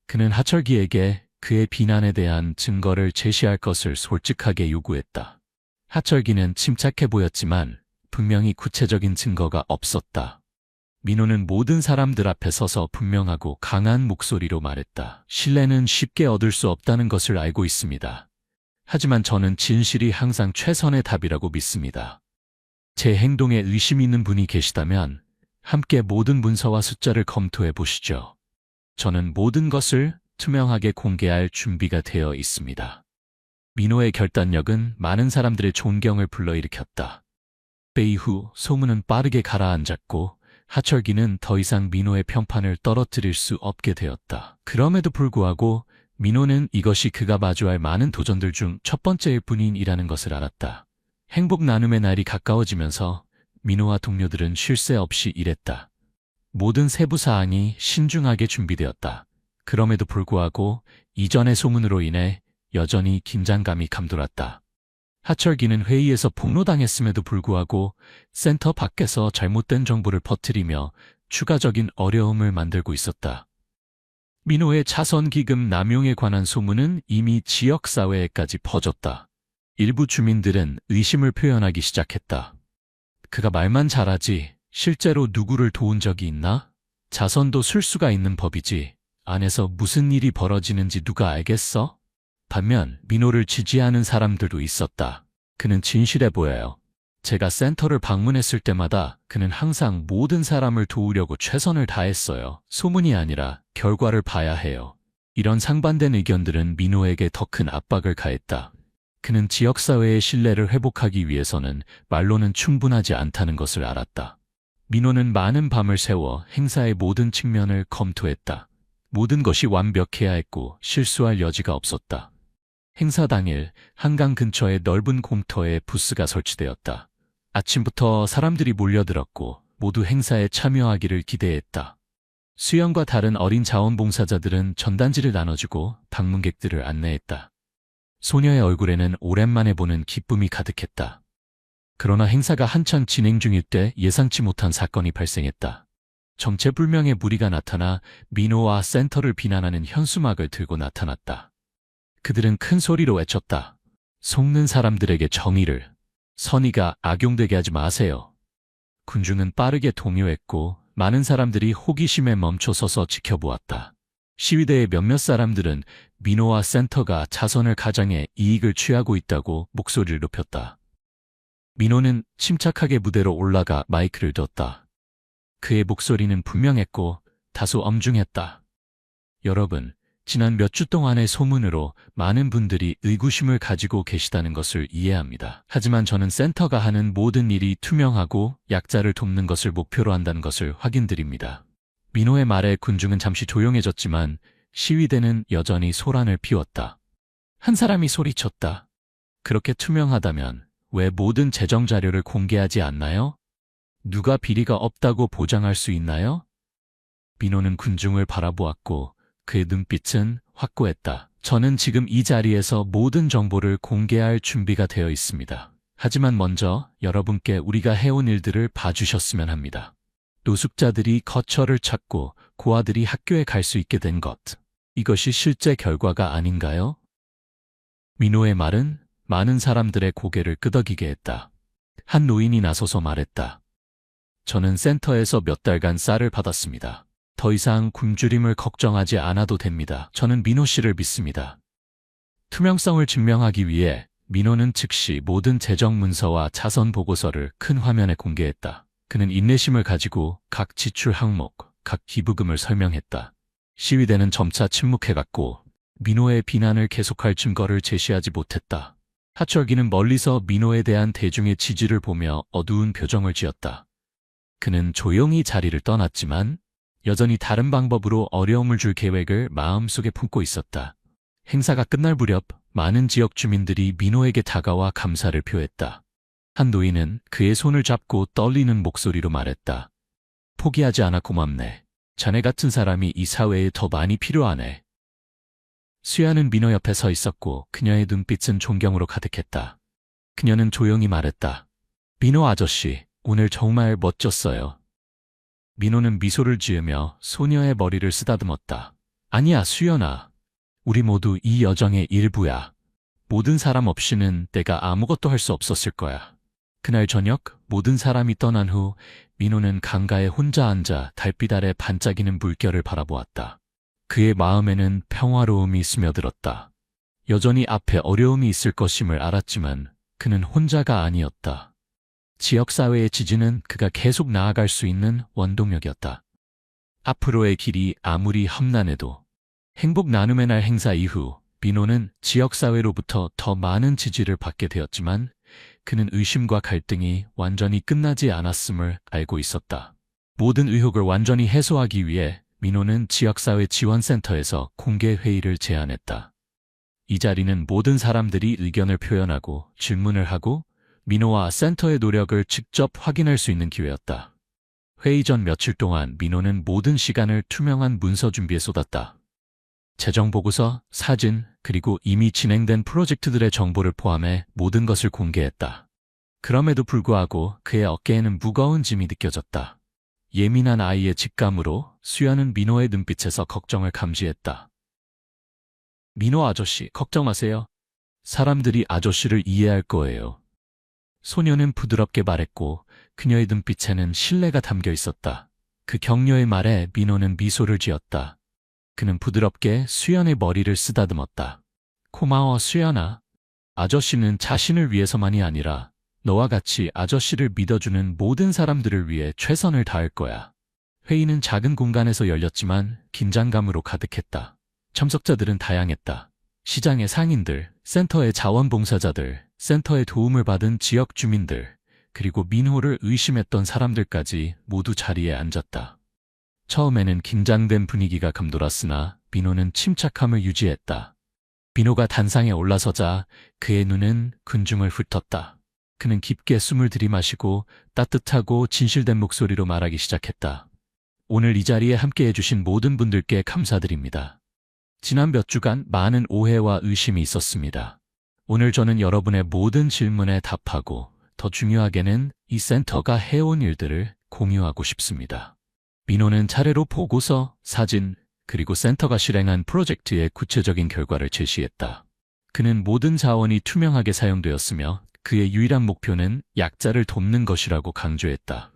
그는 하철기에게 그의 비난에 대한 증거를 제시할 것을 솔직하게 요구했다. 하철기는 침착해 보였지만 분명히 구체적인 증거가 없었다. 민호는 모든 사람들 앞에 서서 분명하고 강한 목소리로 말했다. 신뢰는 쉽게 얻을 수 없다는 것을 알고 있습니다. 하지만 저는 진실이 항상 최선의 답이라고 믿습니다. 제 행동에 의심 있는 분이 계시다면 함께 모든 문서와 숫자를 검토해 보시죠. 저는 모든 것을 투명하게 공개할 준비가 되어 있습니다. 민호의 결단력은 많은 사람들의 존경을 불러일으켰다. 회의 후 소문은 빠르게 가라앉았고 하철기는 더 이상 민호의 평판을 떨어뜨릴 수 없게 되었다. 그럼에도 불구하고 민호는 이것이 그가 마주할 많은 도전들 중 첫 번째일 뿐이라는 것을 알았다. 행복 나눔의 날이 가까워지면서 민호와 동료들은 쉴 새 없이 일했다. 모든 세부 사항이 신중하게 준비되었다. 그럼에도 불구하고 이전의 소문으로 인해 여전히 긴장감이 감돌았다. 하철기는 회의에서 폭로당했음에도 불구하고 센터 밖에서 잘못된 정보를 퍼뜨리며 추가적인 어려움을 만들고 있었다. 민호의 자선기금 남용에 관한 소문은 이미 지역사회에까지 퍼졌다. 일부 주민들은 의심을 표현하기 시작했다. 그가 말만 잘하지 실제로 누구를 도운 적이 있나? 자선도 술수가 있는 법이지. 안에서 무슨 일이 벌어지는지 누가 알겠어? 반면 민호를 지지하는 사람들도 있었다. 그는 진실해 보여요. 제가 센터를 방문했을 때마다 그는 항상 모든 사람을 도우려고 최선을 다했어요. 소문이 아니라 결과를 봐야 해요. 이런 상반된 의견들은 민호에게 더 큰 압박을 가했다. 그는 지역사회의 신뢰를 회복하기 위해서는 말로는 충분하지 않다는 것을 알았다. 민호는 많은 밤을 새워 행사의 모든 측면을 검토했다. 모든 것이 완벽해야 했고 실수할 여지가 없었다. 행사 당일 한강 근처의 넓은 공터에 부스가 설치되었다. 아침부터 사람들이 몰려들었고 모두 행사에 참여하기를 기대했다. 수연과 다른 어린 자원봉사자들은 전단지를 나눠주고 방문객들을 안내했다. 소녀의 얼굴에는 오랜만에 보는 기쁨이 가득했다. 그러나 행사가 한창 진행 중일 때 예상치 못한 사건이 발생했다. 정체불명의 무리가 나타나 민호와 센터를 비난하는 현수막을 들고 나타났다. 그들은 큰 소리로 외쳤다. 속는 사람들에게 정의를, 선의가 악용되게 하지 마세요. 군중은 빠르게 동요했고 많은 사람들이 호기심에 멈춰서서 지켜보았다. 시위대의 몇몇 사람들은 민호와 센터가 자선을 가장해 이익을 취하고 있다고 목소리를 높였다. 민호는 침착하게 무대로 올라가 마이크를 뒀다. 그의 목소리는 분명했고 다소 엄중했다. 여러분, 지난 몇 주 동안의 소문으로 많은 분들이 의구심을 가지고 계시다는 것을 이해합니다. 하지만 저는 센터가 하는 모든 일이 투명하고 약자를 돕는 것을 목표로 한다는 것을 확인드립니다. 민호의 말에 군중은 잠시 조용해졌지만 시위대는 여전히 소란을 피웠다. 한 사람이 소리쳤다. 그렇게 투명하다면 왜 모든 재정 자료를 공개하지 않나요? 누가 비리가 없다고 보장할 수 있나요? 민호는 군중을 바라보았고 그의 눈빛은 확고했다. 저는 지금 이 자리에서 모든 정보를 공개할 준비가 되어 있습니다. 하지만 먼저 여러분께 우리가 해온 일들을 봐주셨으면 합니다. 노숙자들이 거처를 찾고 고아들이 학교에 갈 수 있게 된 것. 이것이 실제 결과가 아닌가요? 민호의 말은 많은 사람들의 고개를 끄덕이게 했다. 한 노인이 나서서 말했다. 저는 센터에서 몇 달간 쌀을 받았습니다. 더 이상 굶주림을 걱정하지 않아도 됩니다. 저는 민호 씨를 믿습니다. 투명성을 증명하기 위해 민호는 즉시 모든 재정 문서와 자선 보고서를 큰 화면에 공개했다. 그는 인내심을 가지고 각 지출 항목, 각 기부금을 설명했다. 시위대는 점차 침묵해갔고 민호의 비난을 계속할 증거를 제시하지 못했다. 하철기는 멀리서 민호에 대한 대중의 지지를 보며 어두운 표정을 지었다. 그는 조용히 자리를 떠났지만 여전히 다른 방법으로 어려움을 줄 계획을 마음속에 품고 있었다. 행사가 끝날 무렵 많은 지역 주민들이 민호에게 다가와 감사를 표했다. 한 노인은 그의 손을 잡고 떨리는 목소리로 말했다. 포기하지 않아 고맙네. 자네 같은 사람이 이 사회에 더 많이 필요하네. 수야는 민호 옆에 서 있었고 그녀의 눈빛은 존경으로 가득했다. 그녀는 조용히 말했다. 민호 아저씨, 오늘 정말 멋졌어요. 민호는 미소를 지으며 소녀의 머리를 쓰다듬었다. 아니야, 수연아. 우리 모두 이 여정의 일부야. 모든 사람 없이는 내가 아무것도 할 수 없었을 거야. 그날 저녁 모든 사람이 떠난 후 민호는 강가에 혼자 앉아 달빛 아래 반짝이는 물결을 바라보았다. 그의 마음에는 평화로움이 스며들었다. 여전히 앞에 어려움이 있을 것임을 알았지만 그는 혼자가 아니었다. 지역사회의 지지는 그가 계속 나아갈 수 있는 원동력이었다. 앞으로의 길이 아무리 험난해도 행복 나눔의 날 행사 이후 민호는 지역사회로부터 더 많은 지지를 받게 되었지만 그는 의심과 갈등이 완전히 끝나지 않았음을 알고 있었다. 모든 의혹을 완전히 해소하기 위해 민호는 지역사회 지원센터에서 공개 회의를 제안했다. 이 자리는 모든 사람들이 의견을 표현하고 질문을 하고 민호와 센터의 노력을 직접 확인할 수 있는 기회였다. 회의 전 며칠 동안 민호는 모든 시간을 투명한 문서 준비에 쏟았다. 재정보고서, 사진, 그리고 이미 진행된 프로젝트들의 정보를 포함해 모든 것을 공개했다. 그럼에도 불구하고 그의 어깨에는 무거운 짐이 느껴졌다. 예민한 아이의 직감으로 수연은 민호의 눈빛에서 걱정을 감지했다. 민호 아저씨, 걱정 마세요. 사람들이 아저씨를 이해할 거예요. 소녀는 부드럽게 말했고 그녀의 눈빛에는 신뢰가 담겨 있었다. 그 격려의 말에 민호는 미소를 지었다. 그는 부드럽게 수연의 머리를 쓰다듬었다. 고마워, 수연아. 아저씨는 자신을 위해서만이 아니라 너와 같이 아저씨를 믿어주는 모든 사람들을 위해 최선을 다할 거야. 회의는 작은 공간에서 열렸지만 긴장감으로 가득했다. 참석자들은 다양했다. 시장의 상인들, 센터의 자원봉사자들, 센터의 도움을 받은 지역 주민들, 그리고 민호를 의심했던 사람들까지 모두 자리에 앉았다. 처음에는 긴장된 분위기가 감돌았으나 민호는 침착함을 유지했다. 민호가 단상에 올라서자 그의 눈은 군중을 훑었다. 그는 깊게 숨을 들이마시고 따뜻하고 진실된 목소리로 말하기 시작했다. 오늘 이 자리에 함께해 주신 모든 분들께 감사드립니다. 지난 몇 주간 많은 오해와 의심이 있었습니다. 오늘 저는 여러분의 모든 질문에 답하고 더 중요하게는 이 센터가 해온 일들을 공유하고 싶습니다. 민호는 차례로 보고서, 사진, 그리고 센터가 실행한 프로젝트의 구체적인 결과를 제시했다. 그는 모든 자원이 투명하게 사용되었으며 그의 유일한 목표는 약자를 돕는 것이라고 강조했다.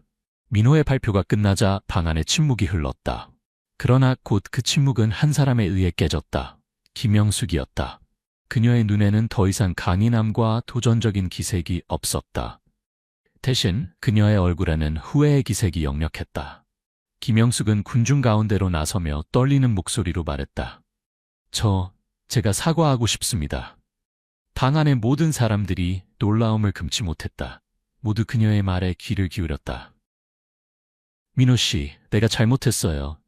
민호의 발표가 끝나자 방 안에 침묵이 흘렀다. 그러나 곧 그 침묵은 한 사람에 의해 깨졌다. 김영숙이었다. 그녀의 눈에는 더 이상 강인함과 도전적인 기색이 없었다. 대신 그녀의 얼굴에는 후회의 기색이 역력했다. 김영숙은 군중 가운데로 나서며 떨리는 목소리로 말했다. 제가 사과하고 싶습니다. 방 안의 모든 사람들이 놀라움을 금치 못했다. 모두 그녀의 말에 귀를 기울였다. 민호 씨, 내가 잘못했어요.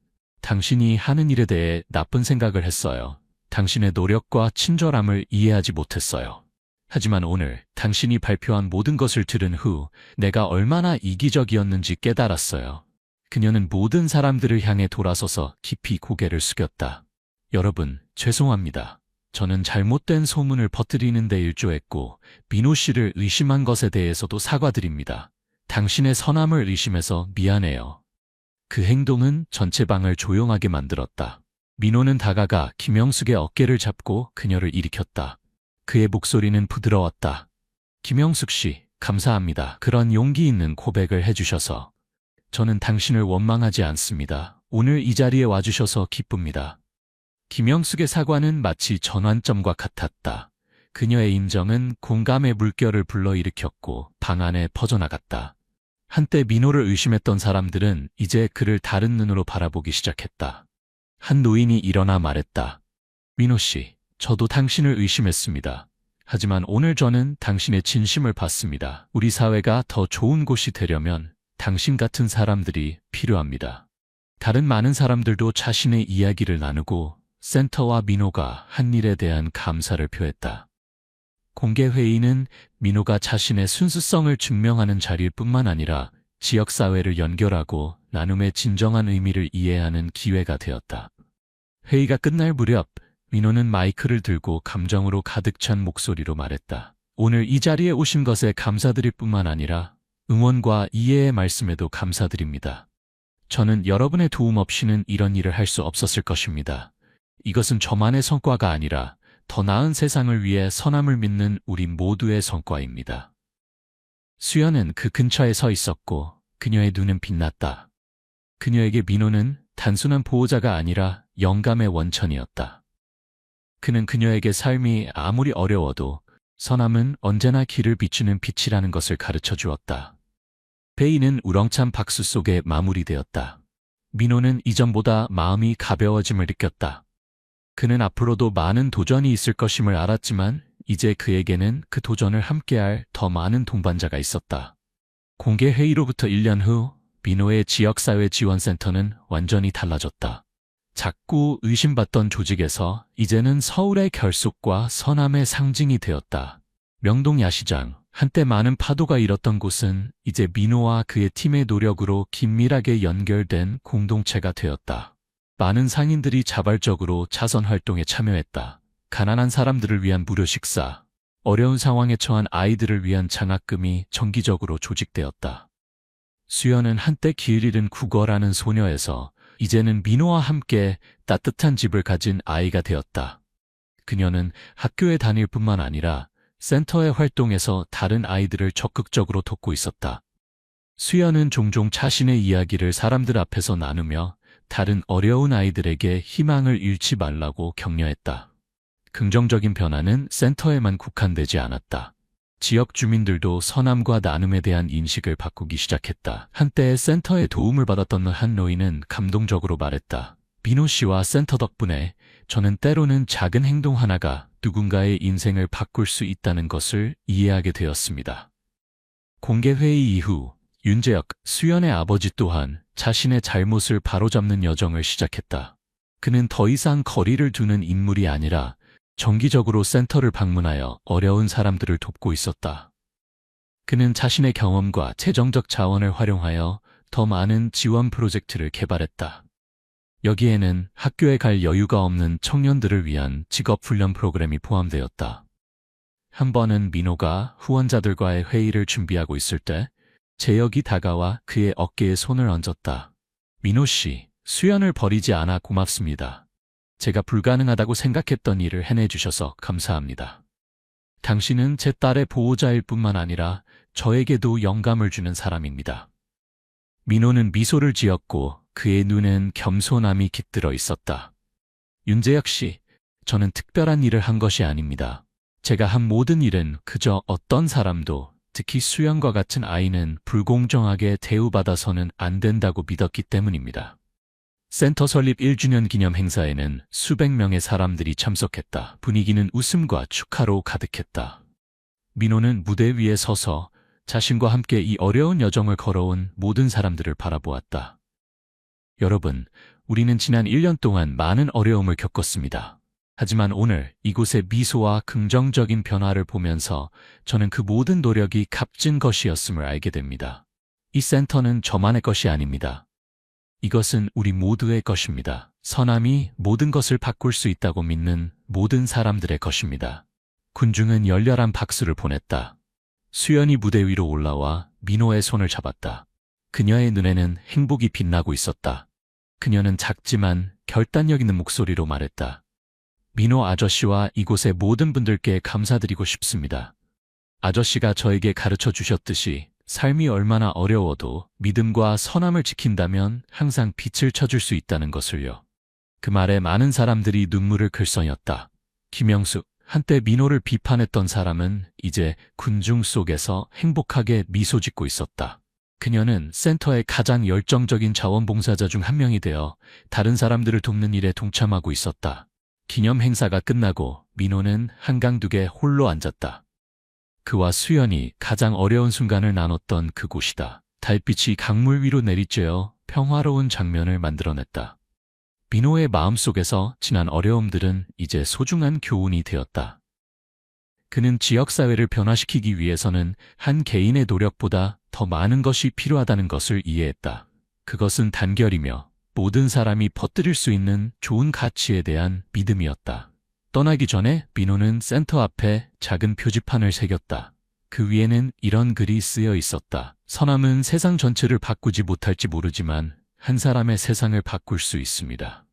당신이 하는 일에 대해 나쁜 생각을 했어요. 당신의 노력과 친절함을 이해하지 못했어요. 하지만 오늘 당신이 발표한 모든 것을 들은 후 내가 얼마나 이기적이었는지 깨달았어요. 그녀는 모든 사람들을 향해 돌아서서 깊이 고개를 숙였다. 여러분, 죄송합니다. 저는 잘못된 소문을 퍼뜨리는 데 일조했고 민호 씨를 의심한 것에 대해서도 사과드립니다. 당신의 선함을 의심해서 미안해요. 그 행동은 전체 방을 조용하게 만들었다. 민호는 다가가 김영숙의 어깨를 잡고 그녀를 일으켰다. 그의 목소리는 부드러웠다. 김영숙 씨, 감사합니다. 그런 용기 있는 고백을 해주셔서. 저는 당신을 원망하지 않습니다. 오늘 이 자리에 와주셔서 기쁩니다. 김영숙의 사과는 마치 전환점과 같았다. 그녀의 인정은 공감의 물결을 불러일으켰고 방 안에 퍼져나갔다. 한때 민호를 의심했던 사람들은 이제 그를 다른 눈으로 바라보기 시작했다. 한 노인이 일어나 말했다. 민호 씨, 저도 당신을 의심했습니다. 하지만 오늘 저는 당신의 진심을 봤습니다. 우리 사회가 더 좋은 곳이 되려면 당신 같은 사람들이 필요합니다. 다른 많은 사람들도 자신의 이야기를 나누고 센터와 민호가 한 일에 대한 감사를 표했다. 공개회의는 민호가 자신의 순수성을 증명하는 자리일 뿐만 아니라 지역사회를 연결하고 나눔의 진정한 의미를 이해하는 기회가 되었다. 회의가 끝날 무렵 민호는 마이크를 들고 감정으로 가득 찬 목소리로 말했다. 오늘 이 자리에 오신 것에 감사드릴 뿐만 아니라 응원과 이해의 말씀에도 감사드립니다. 저는 여러분의 도움 없이는 이런 일을 할 수 없었을 것입니다. 이것은 저만의 성과가 아니라 더 나은 세상을 위해 선함을 믿는 우리 모두의 성과입니다. 수연은 그 근처에 서 있었고 그녀의 눈은 빛났다. 그녀에게 민호는 단순한 보호자가 아니라 영감의 원천이었다. 그는 그녀에게 삶이 아무리 어려워도 선함은 언제나 길을 비추는 빛이라는 것을 가르쳐 주었다. 회의는 우렁찬 박수 속에 마무리되었다. 민호는 이전보다 마음이 가벼워짐을 느꼈다. 그는 앞으로도 많은 도전이 있을 것임을 알았지만 이제 그에게는 그 도전을 함께할 더 많은 동반자가 있었다. 공개 회의로부터 1년 후 민호의 지역사회 지원센터는 완전히 달라졌다. 작고 의심받던 조직에서 이제는 서울의 결속과 선함의 상징이 되었다. 명동 야시장, 한때 많은 파도가 일었던 곳은 이제 민호와 그의 팀의 노력으로 긴밀하게 연결된 공동체가 되었다. 많은 상인들이 자발적으로 자선 활동에 참여했다. 가난한 사람들을 위한 무료 식사, 어려운 상황에 처한 아이들을 위한 장학금이 정기적으로 조직되었다. 수연은 한때 길 잃은 국어라는 소녀에서 이제는 민호와 함께 따뜻한 집을 가진 아이가 되었다. 그녀는 학교에 다닐 뿐만 아니라 센터의 활동에서 다른 아이들을 적극적으로 돕고 있었다. 수연은 종종 자신의 이야기를 사람들 앞에서 나누며 다른 어려운 아이들에게 희망을 잃지 말라고 격려했다. 긍정적인 변화는 센터에만 국한되지 않았다. 지역 주민들도 선함과 나눔에 대한 인식을 바꾸기 시작했다. 한때 센터의 도움을 받았던 한 노인은 감동적으로 말했다. 민호 씨와 센터 덕분에 저는 때로는 작은 행동 하나가 누군가의 인생을 바꿀 수 있다는 것을 이해하게 되었습니다. 공개회의 이후 윤재혁, 수연의 아버지 또한 자신의 잘못을 바로잡는 여정을 시작했다. 그는 더 이상 거리를 두는 인물이 아니라 정기적으로 센터를 방문하여 어려운 사람들을 돕고 있었다. 그는 자신의 경험과 재정적 자원을 활용하여 더 많은 지원 프로젝트를 개발했다. 여기에는 학교에 갈 여유가 없는 청년들을 위한 직업훈련 프로그램이 포함되었다. 한 번은 민호가 후원자들과의 회의를 준비하고 있을 때 재혁이 다가와 그의 어깨에 손을 얹었다. 민호 씨, 수연을 버리지 않아 고맙습니다. 제가 불가능하다고 생각했던 일을 해내주셔서 감사합니다. 당신은 제 딸의 보호자일 뿐만 아니라 저에게도 영감을 주는 사람입니다. 민호는 미소를 지었고 그의 눈엔 겸손함이 깃들어 있었다. 윤재혁 씨, 저는 특별한 일을 한 것이 아닙니다. 제가 한 모든 일은 그저 어떤 사람도 특히 수연과 같은 아이는 불공정하게 대우받아서는 안 된다고 믿었기 때문입니다. 센터 설립 1주년 기념 행사에는 수백 명의 사람들이 참석했다. 분위기는 웃음과 축하로 가득했다. 민호는 무대 위에 서서 자신과 함께 이 어려운 여정을 걸어온 모든 사람들을 바라보았다. 여러분, 우리는 지난 1년 동안 많은 어려움을 겪었습니다. 하지만 오늘 이곳의 미소와 긍정적인 변화를 보면서 저는 그 모든 노력이 값진 것이었음을 알게 됩니다. 이 센터는 저만의 것이 아닙니다. 이것은 우리 모두의 것입니다. 선함이 모든 것을 바꿀 수 있다고 믿는 모든 사람들의 것입니다. 군중은 열렬한 박수를 보냈다. 수연이 무대 위로 올라와 민호의 손을 잡았다. 그녀의 눈에는 행복이 빛나고 있었다. 그녀는 작지만 결단력 있는 목소리로 말했다. 민호 아저씨와 이곳의 모든 분들께 감사드리고 싶습니다. 아저씨가 저에게 가르쳐 주셨듯이 삶이 얼마나 어려워도 믿음과 선함을 지킨다면 항상 빛을 쳐줄 수 있다는 것을요. 그 말에 많은 사람들이 눈물을 글썽였다. 김영숙, 한때 민호를 비판했던 사람은 이제 군중 속에서 행복하게 미소 짓고 있었다. 그녀는 센터의 가장 열정적인 자원봉사자 중 한 명이 되어 다른 사람들을 돕는 일에 동참하고 있었다. 기념 행사가 끝나고 민호는 한강둑에 홀로 앉았다. 그와 수연이 가장 어려운 순간을 나눴던 그곳이다. 달빛이 강물 위로 내리쬐어 평화로운 장면을 만들어냈다. 민호의 마음속에서 지난 어려움들은 이제 소중한 교훈이 되었다. 그는 지역사회를 변화시키기 위해서는 한 개인의 노력보다 더 많은 것이 필요하다는 것을 이해했다. 그것은 단결이며 모든 사람이 퍼뜨릴 수 있는 좋은 가치에 대한 믿음이었다. 떠나기 전에 민호는 센터 앞에 작은 표지판을 새겼다. 그 위에는 이런 글이 쓰여 있었다. 선함은 세상 전체를 바꾸지 못할지 모르지만 한 사람의 세상을 바꿀 수 있습니다.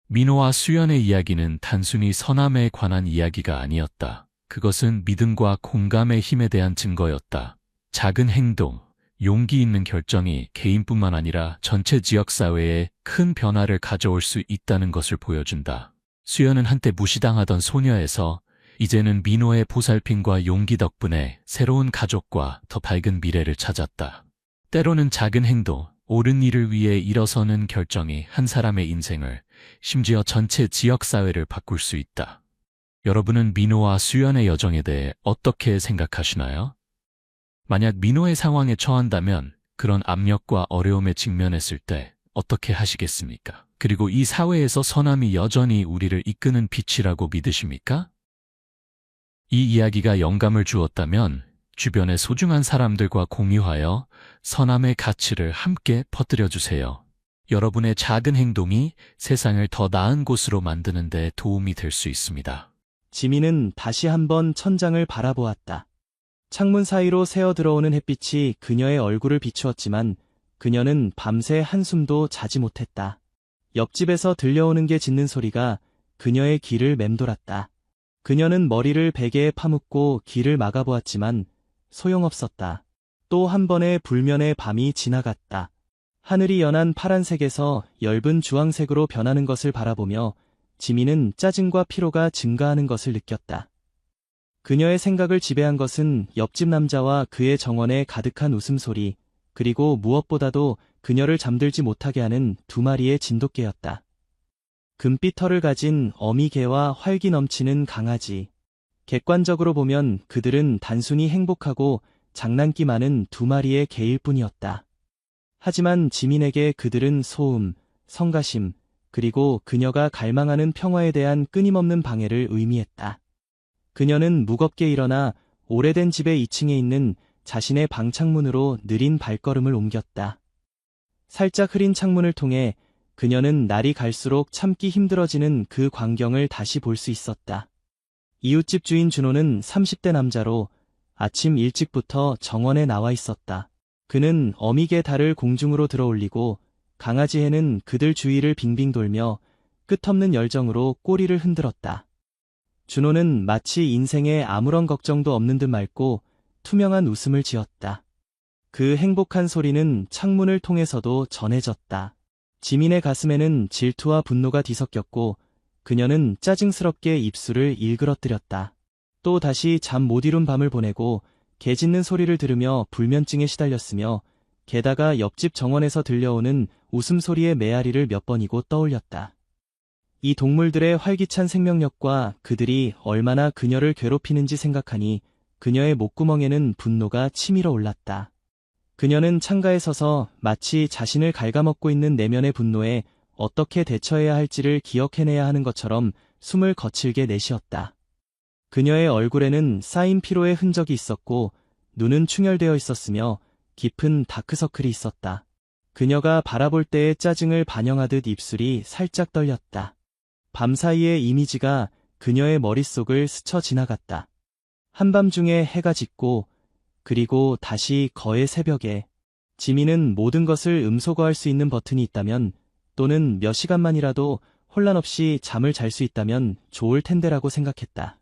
민호와 수연의 이야기는 단순히 선함에 관한 이야기가 아니었다. 그것은 믿음과 공감의 힘에 대한 증거였다. 작은 행동, 용기 있는 결정이 개인뿐만 아니라 전체 지역사회에 큰 변화를 가져올 수 있다는 것을 보여준다. 수연은 한때 무시당하던 소녀에서 이제는 민호의 보살핌과 용기 덕분에 새로운 가족과 더 밝은 미래를 찾았다. 때로는 작은 행동, 옳은 일을 위해 일어서는 결정이 한 사람의 인생을, 심지어 전체 지역사회를 바꿀 수 있다. 여러분은 민호와 수연의 여정에 대해 어떻게 생각하시나요? 만약 민호의 상황에 처한다면 그런 압력과 어려움에 직면했을 때 어떻게 하시겠습니까? 그리고 이 사회에서 선함이 여전히 우리를 이끄는 빛이라고 믿으십니까? 이 이야기가 영감을 주었다면 주변의 소중한 사람들과 공유하여 선함의 가치를 함께 퍼뜨려 주세요. 여러분의 작은 행동이 세상을 더 나은 곳으로 만드는 데 도움이 될 수 있습니다. 지민은 다시 한번 천장을 바라보았다. 창문 사이로 새어 들어오는 햇빛이 그녀의 얼굴을 비추었지만 그녀는 밤새 한숨도 자지 못했다. 옆집에서 들려오는 게 짖는 소리가 그녀의 귀를 맴돌았다. 그녀는 머리를 베개에 파묻고 귀를 막아보았지만 소용없었다. 또 한 번의 불면의 밤이 지나갔다. 하늘이 연한 파란색에서 엷은 주황색으로 변하는 것을 바라보며 지민은 짜증과 피로가 증가하는 것을 느꼈다. 그녀의 생각을 지배한 것은 옆집 남자와 그의 정원에 가득한 웃음소리, 그리고 무엇보다도 그녀를 잠들지 못하게 하는 두 마리의 진돗개였다. 금빛 털을 가진 어미개와 활기 넘치는 강아지. 객관적으로 보면 그들은 단순히 행복하고 장난기 많은 두 마리의 개일 뿐이었다. 하지만 지민에게 그들은 소음, 성가심, 그리고 그녀가 갈망하는 평화에 대한 끊임없는 방해를 의미했다. 그녀는 무겁게 일어나 오래된 집의 2층에 있는 자신의 방 창문으로 느린 발걸음을 옮겼다. 살짝 흐린 창문을 통해 그녀는 날이 갈수록 참기 힘들어지는 그 광경을 다시 볼 수 있었다. 이웃집 주인 준호는 30대 남자로 아침 일찍부터 정원에 나와 있었다. 그는 어미개 달을 공중으로 들어올리고 강아지 해는 그들 주위를 빙빙 돌며 끝없는 열정으로 꼬리를 흔들었다. 준호는 마치 인생에 아무런 걱정도 없는 듯 맑고 투명한 웃음을 지었다. 그 행복한 소리는 창문을 통해서도 전해졌다. 지민의 가슴에는 질투와 분노가 뒤섞였고 그녀는 짜증스럽게 입술을 일그러뜨렸다. 또 다시 잠 못 이룬 밤을 보내고 개 짖는 소리를 들으며 불면증에 시달렸으며 게다가 옆집 정원에서 들려오는 웃음소리의 메아리를 몇 번이고 떠올렸다. 이 동물들의 활기찬 생명력과 그들이 얼마나 그녀를 괴롭히는지 생각하니 그녀의 목구멍에는 분노가 치밀어 올랐다. 그녀는 창가에 서서 마치 자신을 갉아먹고 있는 내면의 분노에 어떻게 대처해야 할지를 기억해내야 하는 것처럼 숨을 거칠게 내쉬었다. 그녀의 얼굴에는 쌓인 피로의 흔적이 있었고 눈은 충혈되어 있었으며 깊은 다크서클이 있었다. 그녀가 바라볼 때의 짜증을 반영하듯 입술이 살짝 떨렸다. 밤사이의 이미지가 그녀의 머릿속을 스쳐 지나갔다. 한밤중에 해가 짓고 그리고 다시 거의 새벽에 지민은 모든 것을 음소거할 수 있는 버튼이 있다면 또는 몇 시간만이라도 혼란 없이 잠을 잘 수 있다면 좋을 텐데라고 생각했다.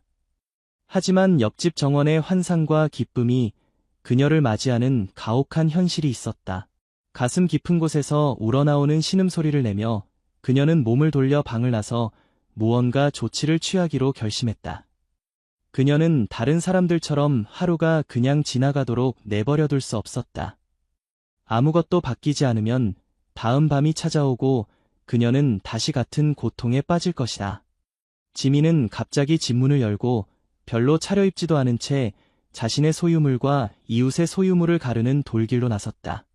하지만 옆집 정원의 환상과 기쁨이 그녀를 맞이하는 가혹한 현실이 있었다. 가슴 깊은 곳에서 우러나오는 신음소리를 내며 그녀는 몸을 돌려 방을 나서 무언가 조치를 취하기로 결심했다. 그녀는 다른 사람들처럼 하루가 그냥 지나가도록 내버려둘 수 없었다. 아무것도 바뀌지 않으면 다음 밤이 찾아오고 그녀는 다시 같은 고통에 빠질 것이다. 지민은 갑자기 집 문을 열고 별로 차려입지도 않은 채 자신의 소유물과 이웃의 소유물을 가르는 돌길로 나섰다.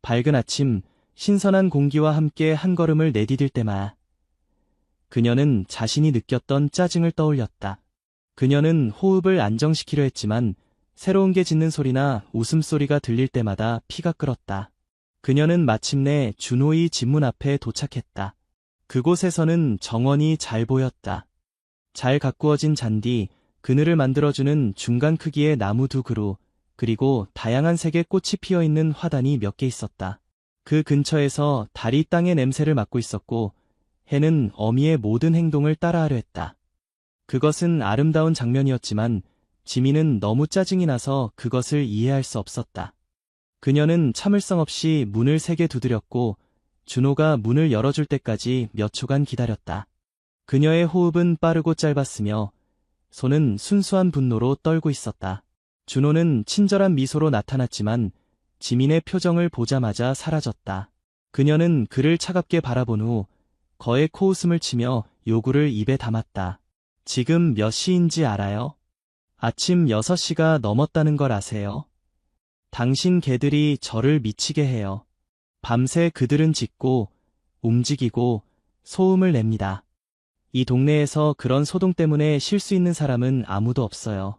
밝은 아침, 신선한 공기와 함께 한 걸음을 내디딜 때마다 그녀는 자신이 느꼈던 짜증을 떠올렸다. 그녀는 호흡을 안정시키려 했지만 새로운 게 짖는 소리나 웃음소리가 들릴 때마다 피가 끓었다. 그녀는 마침내 준호의 집문 앞에 도착했다. 그곳에서는 정원이 잘 보였다. 잘 가꾸어진 잔디, 그늘을 만들어주는 중간 크기의 나무 2그루, 그리고 다양한 색의 꽃이 피어있는 화단이 몇 개 있었다. 그 근처에서 달이 땅의 냄새를 맡고 있었고 해는 어미의 모든 행동을 따라하려 했다. 그것은 아름다운 장면이었지만 지민은 너무 짜증이 나서 그것을 이해할 수 없었다. 그녀는 참을성 없이 문을 세게 두드렸고 준호가 문을 열어줄 때까지 몇 초간 기다렸다. 그녀의 호흡은 빠르고 짧았으며 손은 순수한 분노로 떨고 있었다. 준호는 친절한 미소로 나타났지만 지민의 표정을 보자마자 사라졌다. 그녀는 그를 차갑게 바라본 후 거의 코웃음을 치며 요구를 입에 담았다. 지금 몇 시인지 알아요? 아침 6시가 넘었다는 걸 아세요? 당신 개들이 저를 미치게 해요. 밤새 그들은 짖고 움직이고 소음을 냅니다. 이 동네에서 그런 소동 때문에 쉴 수 있는 사람은 아무도 없어요.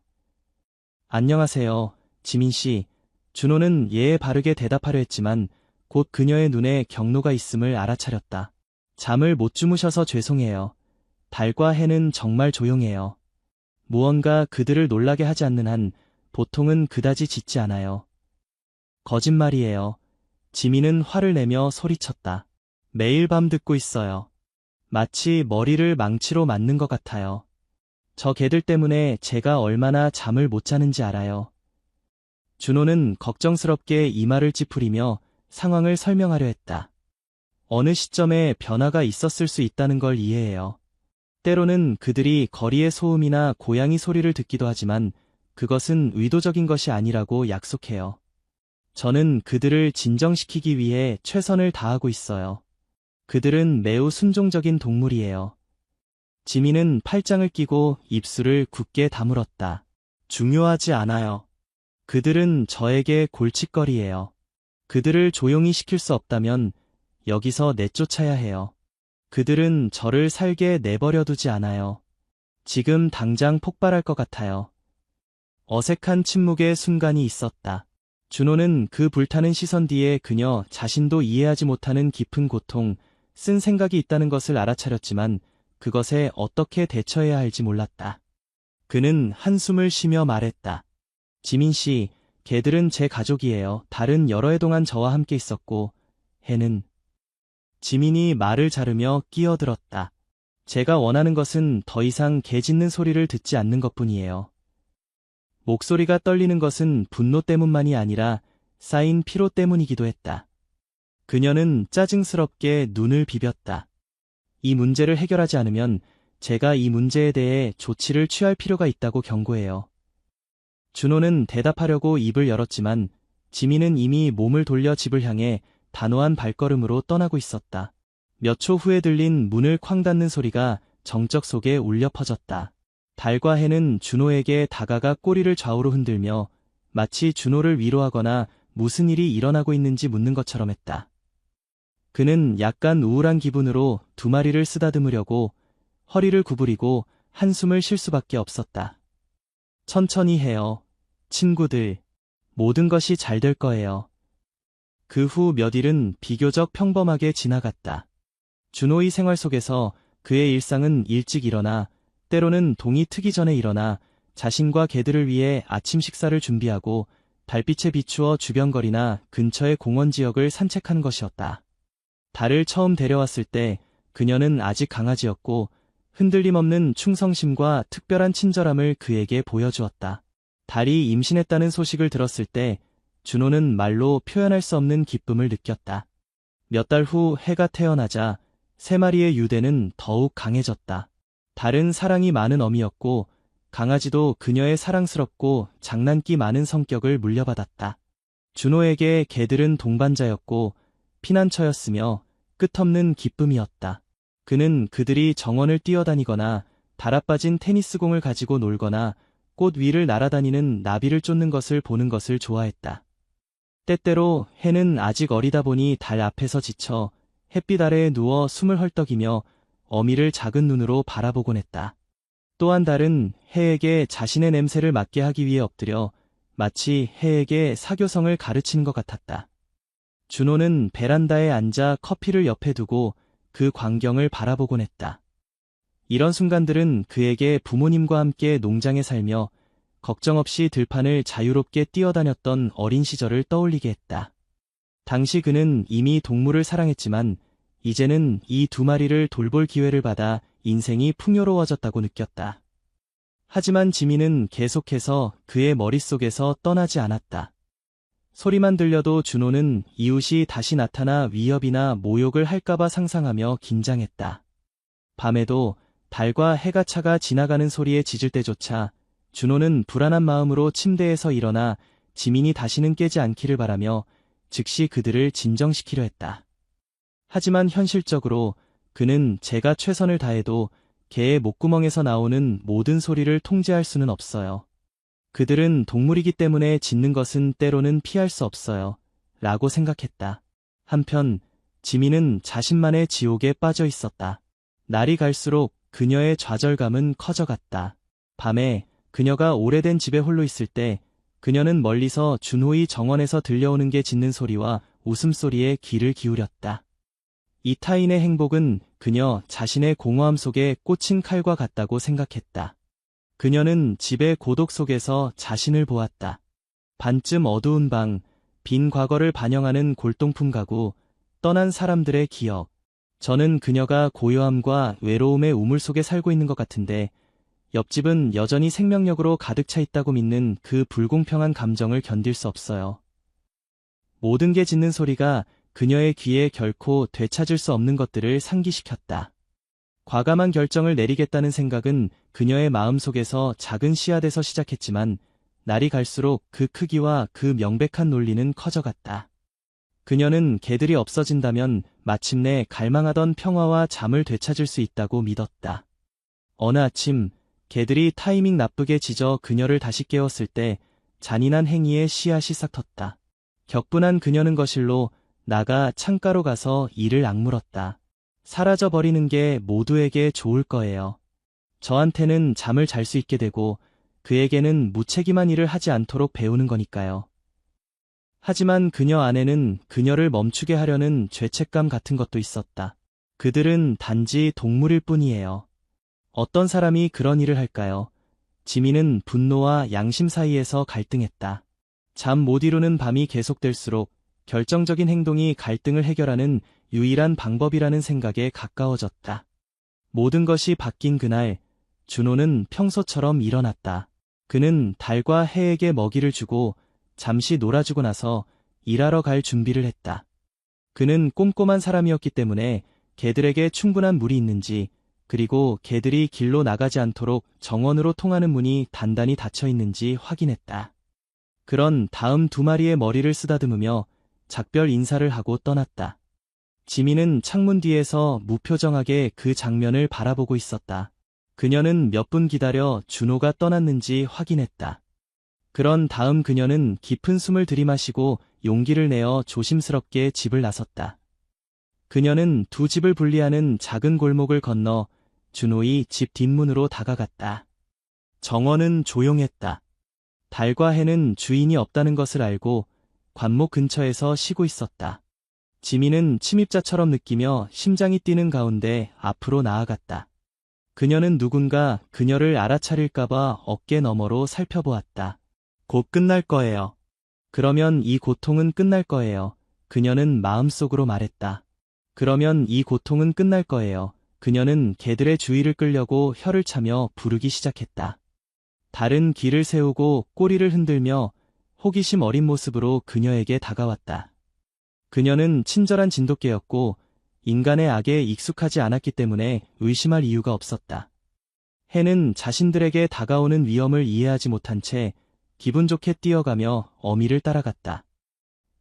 안녕하세요, 지민 씨. 준호는 예에 바르게 대답하려 했지만 곧 그녀의 눈에 경로가 있음을 알아차렸다. 잠을 못 주무셔서 죄송해요. 달과 해는 정말 조용해요. 무언가 그들을 놀라게 하지 않는 한 보통은 그다지 짖지 않아요. 거짓말이에요. 지민은 화를 내며 소리쳤다. 매일 밤 듣고 있어요. 마치 머리를 망치로 맞는 것 같아요. 저 개들 때문에 제가 얼마나 잠을 못 자는지 알아요. 준호는 걱정스럽게 이마를 찌푸리며 상황을 설명하려 했다. 어느 시점에 변화가 있었을 수 있다는 걸 이해해요. 때로는 그들이 거리의 소음이나 고양이 소리를 듣기도 하지만 그것은 의도적인 것이 아니라고 약속해요. 저는 그들을 진정시키기 위해 최선을 다하고 있어요. 그들은 매우 순종적인 동물이에요. 지민은 팔짱을 끼고 입술을 굳게 다물었다. 중요하지 않아요. 그들은 저에게 골칫거리예요. 그들을 조용히 시킬 수 없다면 여기서 내쫓아야 해요. 그들은 저를 살게 내버려두지 않아요. 지금 당장 폭발할 것 같아요. 어색한 침묵의 순간이 있었다. 준호는 그 불타는 시선 뒤에 그녀 자신도 이해하지 못하는 깊은 고통, 쓴 생각이 있다는 것을 알아차렸지만 그것에 어떻게 대처해야 할지 몰랐다. 그는 한숨을 쉬며 말했다. 지민 씨, 개들은 제 가족이에요. 달은 여러 해 동안 저와 함께 있었고, 해는... 지민이 말을 자르며 끼어들었다. 제가 원하는 것은 더 이상 개 짖는 소리를 듣지 않는 것뿐이에요. 목소리가 떨리는 것은 분노 때문만이 아니라 쌓인 피로 때문이기도 했다. 그녀는 짜증스럽게 눈을 비볐다. 이 문제를 해결하지 않으면 제가 이 문제에 대해 조치를 취할 필요가 있다고 경고해요. 준호는 대답하려고 입을 열었지만 지민은 이미 몸을 돌려 집을 향해 단호한 발걸음으로 떠나고 있었다. 몇 초 후에 들린 문을 쾅 닫는 소리가 정적 속에 울려 퍼졌다. 달과 해는 준호에게 다가가 꼬리를 좌우로 흔들며 마치 준호를 위로하거나 무슨 일이 일어나고 있는지 묻는 것처럼 했다. 그는 약간 우울한 기분으로 두 마리를 쓰다듬으려고 허리를 구부리고 한숨을 쉴 수밖에 없었다. 천천히 해요. 친구들. 모든 것이 잘 될 거예요. 그 후 몇 일은 비교적 평범하게 지나갔다. 준호의 생활 속에서 그의 일상은 일찍 일어나, 때로는 동이 트기 전에 일어나 자신과 개들을 위해 아침 식사를 준비하고 달빛에 비추어 주변 거리나 근처의 공원 지역을 산책하는 것이었다. 달을 처음 데려왔을 때 그녀는 아직 강아지였고 흔들림 없는 충성심과 특별한 친절함을 그에게 보여주었다. 달이 임신했다는 소식을 들었을 때 준호는 말로 표현할 수 없는 기쁨을 느꼈다. 몇 달 후 해가 태어나자 3마리의 유대는 더욱 강해졌다. 달은 사랑이 많은 어미였고 강아지도 그녀의 사랑스럽고 장난기 많은 성격을 물려받았다. 준호에게 개들은 동반자였고 피난처였으며 끝없는 기쁨이었다. 그는 그들이 정원을 뛰어다니거나 달아빠진 테니스공을 가지고 놀거나 꽃 위를 날아다니는 나비를 쫓는 것을 보는 것을 좋아했다. 때때로 해는 아직 어리다 보니 달 앞에서 지쳐 햇빛 아래에 누워 숨을 헐떡이며 어미를 작은 눈으로 바라보곤 했다. 또한 달은 해에게 자신의 냄새를 맡게 하기 위해 엎드려 마치 해에게 사교성을 가르치는 것 같았다. 준호는 베란다에 앉아 커피를 옆에 두고 그 광경을 바라보곤 했다. 이런 순간들은 그에게 부모님과 함께 농장에 살며 걱정 없이 들판을 자유롭게 뛰어다녔던 어린 시절을 떠올리게 했다. 당시 그는 이미 동물을 사랑했지만 이제는 이 2마리를 돌볼 기회를 받아 인생이 풍요로워졌다고 느꼈다. 하지만 지민은 계속해서 그의 머릿속에서 떠나지 않았다. 소리만 들려도 준호는 이웃이 다시 나타나 위협이나 모욕을 할까봐 상상하며 긴장했다. 밤에도 달과 해가 차가 지나가는 소리에 짖을 때조차 준호는 불안한 마음으로 침대에서 일어나 지민이 다시는 깨지 않기를 바라며 즉시 그들을 진정시키려 했다. 하지만 현실적으로 그는 제가 최선을 다해도 개의 목구멍에서 나오는 모든 소리를 통제할 수는 없어요. 그들은 동물이기 때문에 짖는 것은 때로는 피할 수 없어요. 라고 생각했다. 한편 지민은 자신만의 지옥에 빠져 있었다. 날이 갈수록 그녀의 좌절감은 커져갔다. 밤에 그녀가 오래된 집에 홀로 있을 때 그녀는 멀리서 준호의 정원에서 들려오는 게 짖는 소리와 웃음소리에 귀를 기울였다. 이 타인의 행복은 그녀 자신의 공허함 속에 꽂힌 칼과 같다고 생각했다. 그녀는 집의 고독 속에서 자신을 보았다. 반쯤 어두운 방, 빈 과거를 반영하는 골동품 가구, 떠난 사람들의 기억. 저는 그녀가 고요함과 외로움의 우물 속에 살고 있는 것 같은데 옆집은 여전히 생명력으로 가득 차 있다고 믿는 그 불공평한 감정을 견딜 수 없어요. 모든 게 짖는 소리가 그녀의 귀에 결코 되찾을 수 없는 것들을 상기시켰다. 과감한 결정을 내리겠다는 생각은 그녀의 마음속에서 작은 씨앗에서 시작했지만 날이 갈수록 그 크기와 그 명백한 논리는 커져갔다. 그녀는 개들이 없어진다면 마침내 갈망하던 평화와 잠을 되찾을 수 있다고 믿었다. 어느 아침 개들이 타이밍 나쁘게 짖어 그녀를 다시 깨웠을 때 잔인한 행위의 씨앗이 싹 텄다. 격분한 그녀는 거실로 나가 창가로 가서 이를 악물었다. 사라져버리는 게 모두에게 좋을 거예요. 저한테는 잠을 잘 수 있게 되고 그에게는 무책임한 일을 하지 않도록 배우는 거니까요. 하지만 그녀 안에는 그녀를 멈추게 하려는 죄책감 같은 것도 있었다. 그들은 단지 동물일 뿐이에요. 어떤 사람이 그런 일을 할까요? 지민은 분노와 양심 사이에서 갈등했다. 잠 못 이루는 밤이 계속될수록 결정적인 행동이 갈등을 해결하는 유일한 방법이라는 생각에 가까워졌다. 모든 것이 바뀐 그날, 준호는 평소처럼 일어났다. 그는 달과 해에게 먹이를 주고 잠시 놀아주고 나서 일하러 갈 준비를 했다. 그는 꼼꼼한 사람이었기 때문에 개들에게 충분한 물이 있는지, 그리고 개들이 길로 나가지 않도록 정원으로 통하는 문이 단단히 닫혀 있는지 확인했다. 그런 다음 2마리의 머리를 쓰다듬으며 작별 인사를 하고 떠났다. 지민은 창문 뒤에서 무표정하게 그 장면을 바라보고 있었다. 그녀는 몇 분 기다려 준호가 떠났는지 확인했다. 그런 다음 그녀는 깊은 숨을 들이마시고 용기를 내어 조심스럽게 집을 나섰다. 그녀는 2집을 분리하는 작은 골목을 건너 준호의 집 뒷문으로 다가갔다. 정원은 조용했다. 달과 해는 주인이 없다는 것을 알고 관목 근처에서 쉬고 있었다. 지민은 침입자처럼 느끼며 심장이 뛰는 가운데 앞으로 나아갔다. 그녀는 누군가 그녀를 알아차릴까봐 어깨 너머로 살펴보았다. 곧 끝날 거예요. 그러면 이 고통은 끝날 거예요. 그녀는 마음속으로 말했다. 그러면 이 고통은 끝날 거예요. 그녀는 개들의 주의를 끌려고 혀를 차며 부르기 시작했다. 달은 귀를 세우고 꼬리를 흔들며 호기심 어린 모습으로 그녀에게 다가왔다. 그녀는 친절한 진돗개였고 인간의 악에 익숙하지 않았기 때문에 의심할 이유가 없었다. 해는 자신들에게 다가오는 위험을 이해하지 못한 채 기분 좋게 뛰어가며 어미를 따라갔다.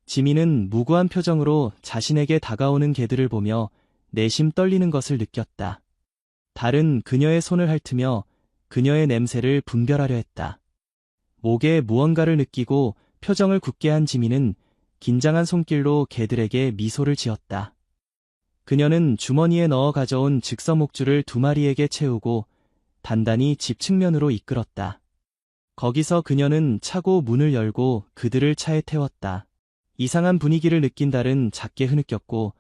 지민은 무구한 표정으로 자신에게 다가오는 개들을 보며 내심 떨리는 것을 느꼈다. 달은 그녀의 손을 핥으며 그녀의 냄새를 분별하려 했다. 목에 무언가를 느끼고 표정을 굳게 한 지민은 긴장한 손길로 개들에게 미소를 지었다. 그녀는 주머니에 넣어 가져온 즉석목줄을 2마리에게 채우고 단단히 집 측면으로 이끌었다. 거기서 그녀는 차고 문을 열고 그들을 차에 태웠다. 이상한 분위기를 느낀 달은 작게 흐느꼈고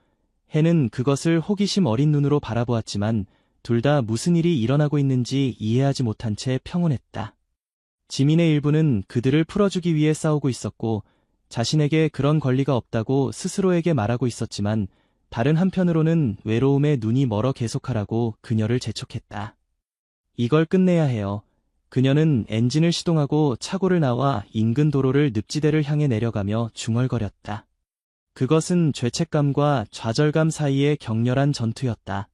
해는 그것을 호기심 어린 눈으로 바라보았지만 둘 다 무슨 일이 일어나고 있는지 이해하지 못한 채 평온했다. 지민의 일부는 그들을 풀어주기 위해 싸우고 있었고 자신에게 그런 권리가 없다고 스스로에게 말하고 있었지만 다른 한편으로는 외로움에 눈이 멀어 계속하라고 그녀를 재촉했다. 이걸 끝내야 해요. 그녀는 엔진을 시동하고 차고를 나와 인근 도로를 늪지대를 향해 내려가며 중얼거렸다. 그것은 죄책감과 좌절감 사이의 격렬한 전투였다.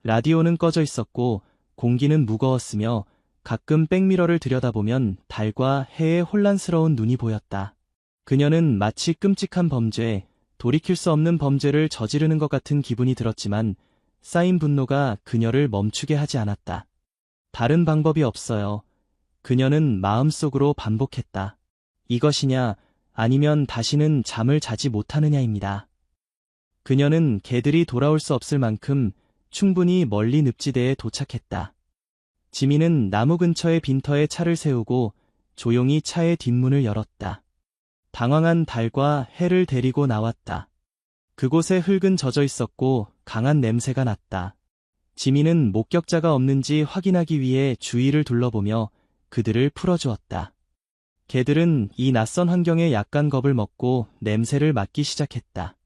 라디오는 꺼져 있었고 공기는 무거웠으며 가끔 백미러를 들여다보면 달과 해의 혼란스러운 눈이 보였다. 그녀는 마치 끔찍한 범죄, 돌이킬 수 없는 범죄를 저지르는 것 같은 기분이 들었지만 쌓인 분노가 그녀를 멈추게 하지 않았다. 다른 방법이 없어요. 그녀는 마음속으로 반복했다. 이것이냐 아니면 다시는 잠을 자지 못하느냐입니다. 그녀는 개들이 돌아올 수 없을 만큼 충분히 멀리 늪지대에 도착했다. 지민은 나무 근처의 빈터에 차를 세우고 조용히 차의 뒷문을 열었다. 당황한 달과 해를 데리고 나왔다. 그곳에 흙은 젖어 있었고 강한 냄새가 났다. 지민은 목격자가 없는지 확인하기 위해 주위를 둘러보며 그들을 풀어주었다. 개들은 이 낯선 환경에 약간 겁을 먹고 냄새를 맡기 시작했다.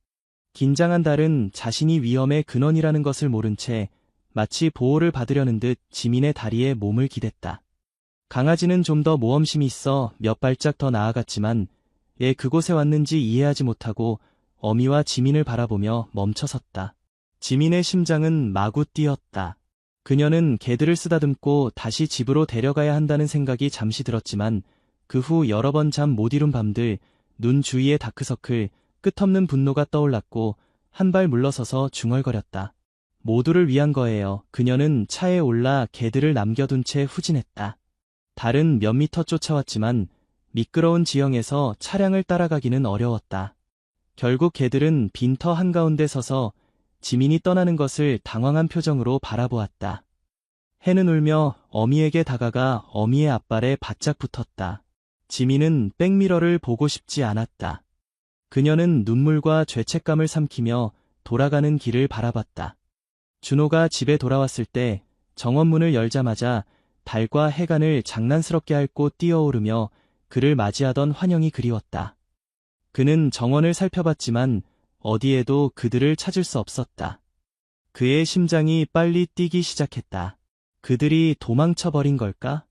긴장한 달은 자신이 위험의 근원이라는 것을 모른 채 마치 보호를 받으려는 듯 지민의 다리에 몸을 기댔다. 강아지는 좀 더 모험심이 있어 몇 발짝 더 나아갔지만 왜 그곳에 왔는지 이해하지 못하고 어미와 지민을 바라보며 멈춰섰다. 지민의 심장은 마구 뛰었다. 그녀는 개들을 쓰다듬고 다시 집으로 데려가야 한다는 생각이 잠시 들었지만 그 후 여러 번 잠 못 이룬 밤들 눈 주위에 다크서클, 끝없는 분노가 떠올랐고 한 발 물러서서 중얼거렸다. 모두를 위한 거예요. 그녀는 차에 올라 개들을 남겨둔 채 후진했다. 달은 몇 미터 쫓아왔지만 미끄러운 지형에서 차량을 따라가기는 어려웠다. 결국 개들은 빈터 한가운데 서서 지민이 떠나는 것을 당황한 표정으로 바라보았다. 해는 울며 어미에게 다가가 어미의 앞발에 바짝 붙었다. 지민은 백미러를 보고 싶지 않았다. 그녀는 눈물과 죄책감을 삼키며 돌아가는 길을 바라봤다. 준호가 집에 돌아왔을 때 정원문을 열자마자 달과 해간을 장난스럽게 핥고 뛰어오르며 그를 맞이하던 환영이 그리웠다. 그는 정원을 살펴봤지만 어디에도 그들을 찾을 수 없었다. 그의 심장이 빨리 뛰기 시작했다. 그들이 도망쳐버린 걸까?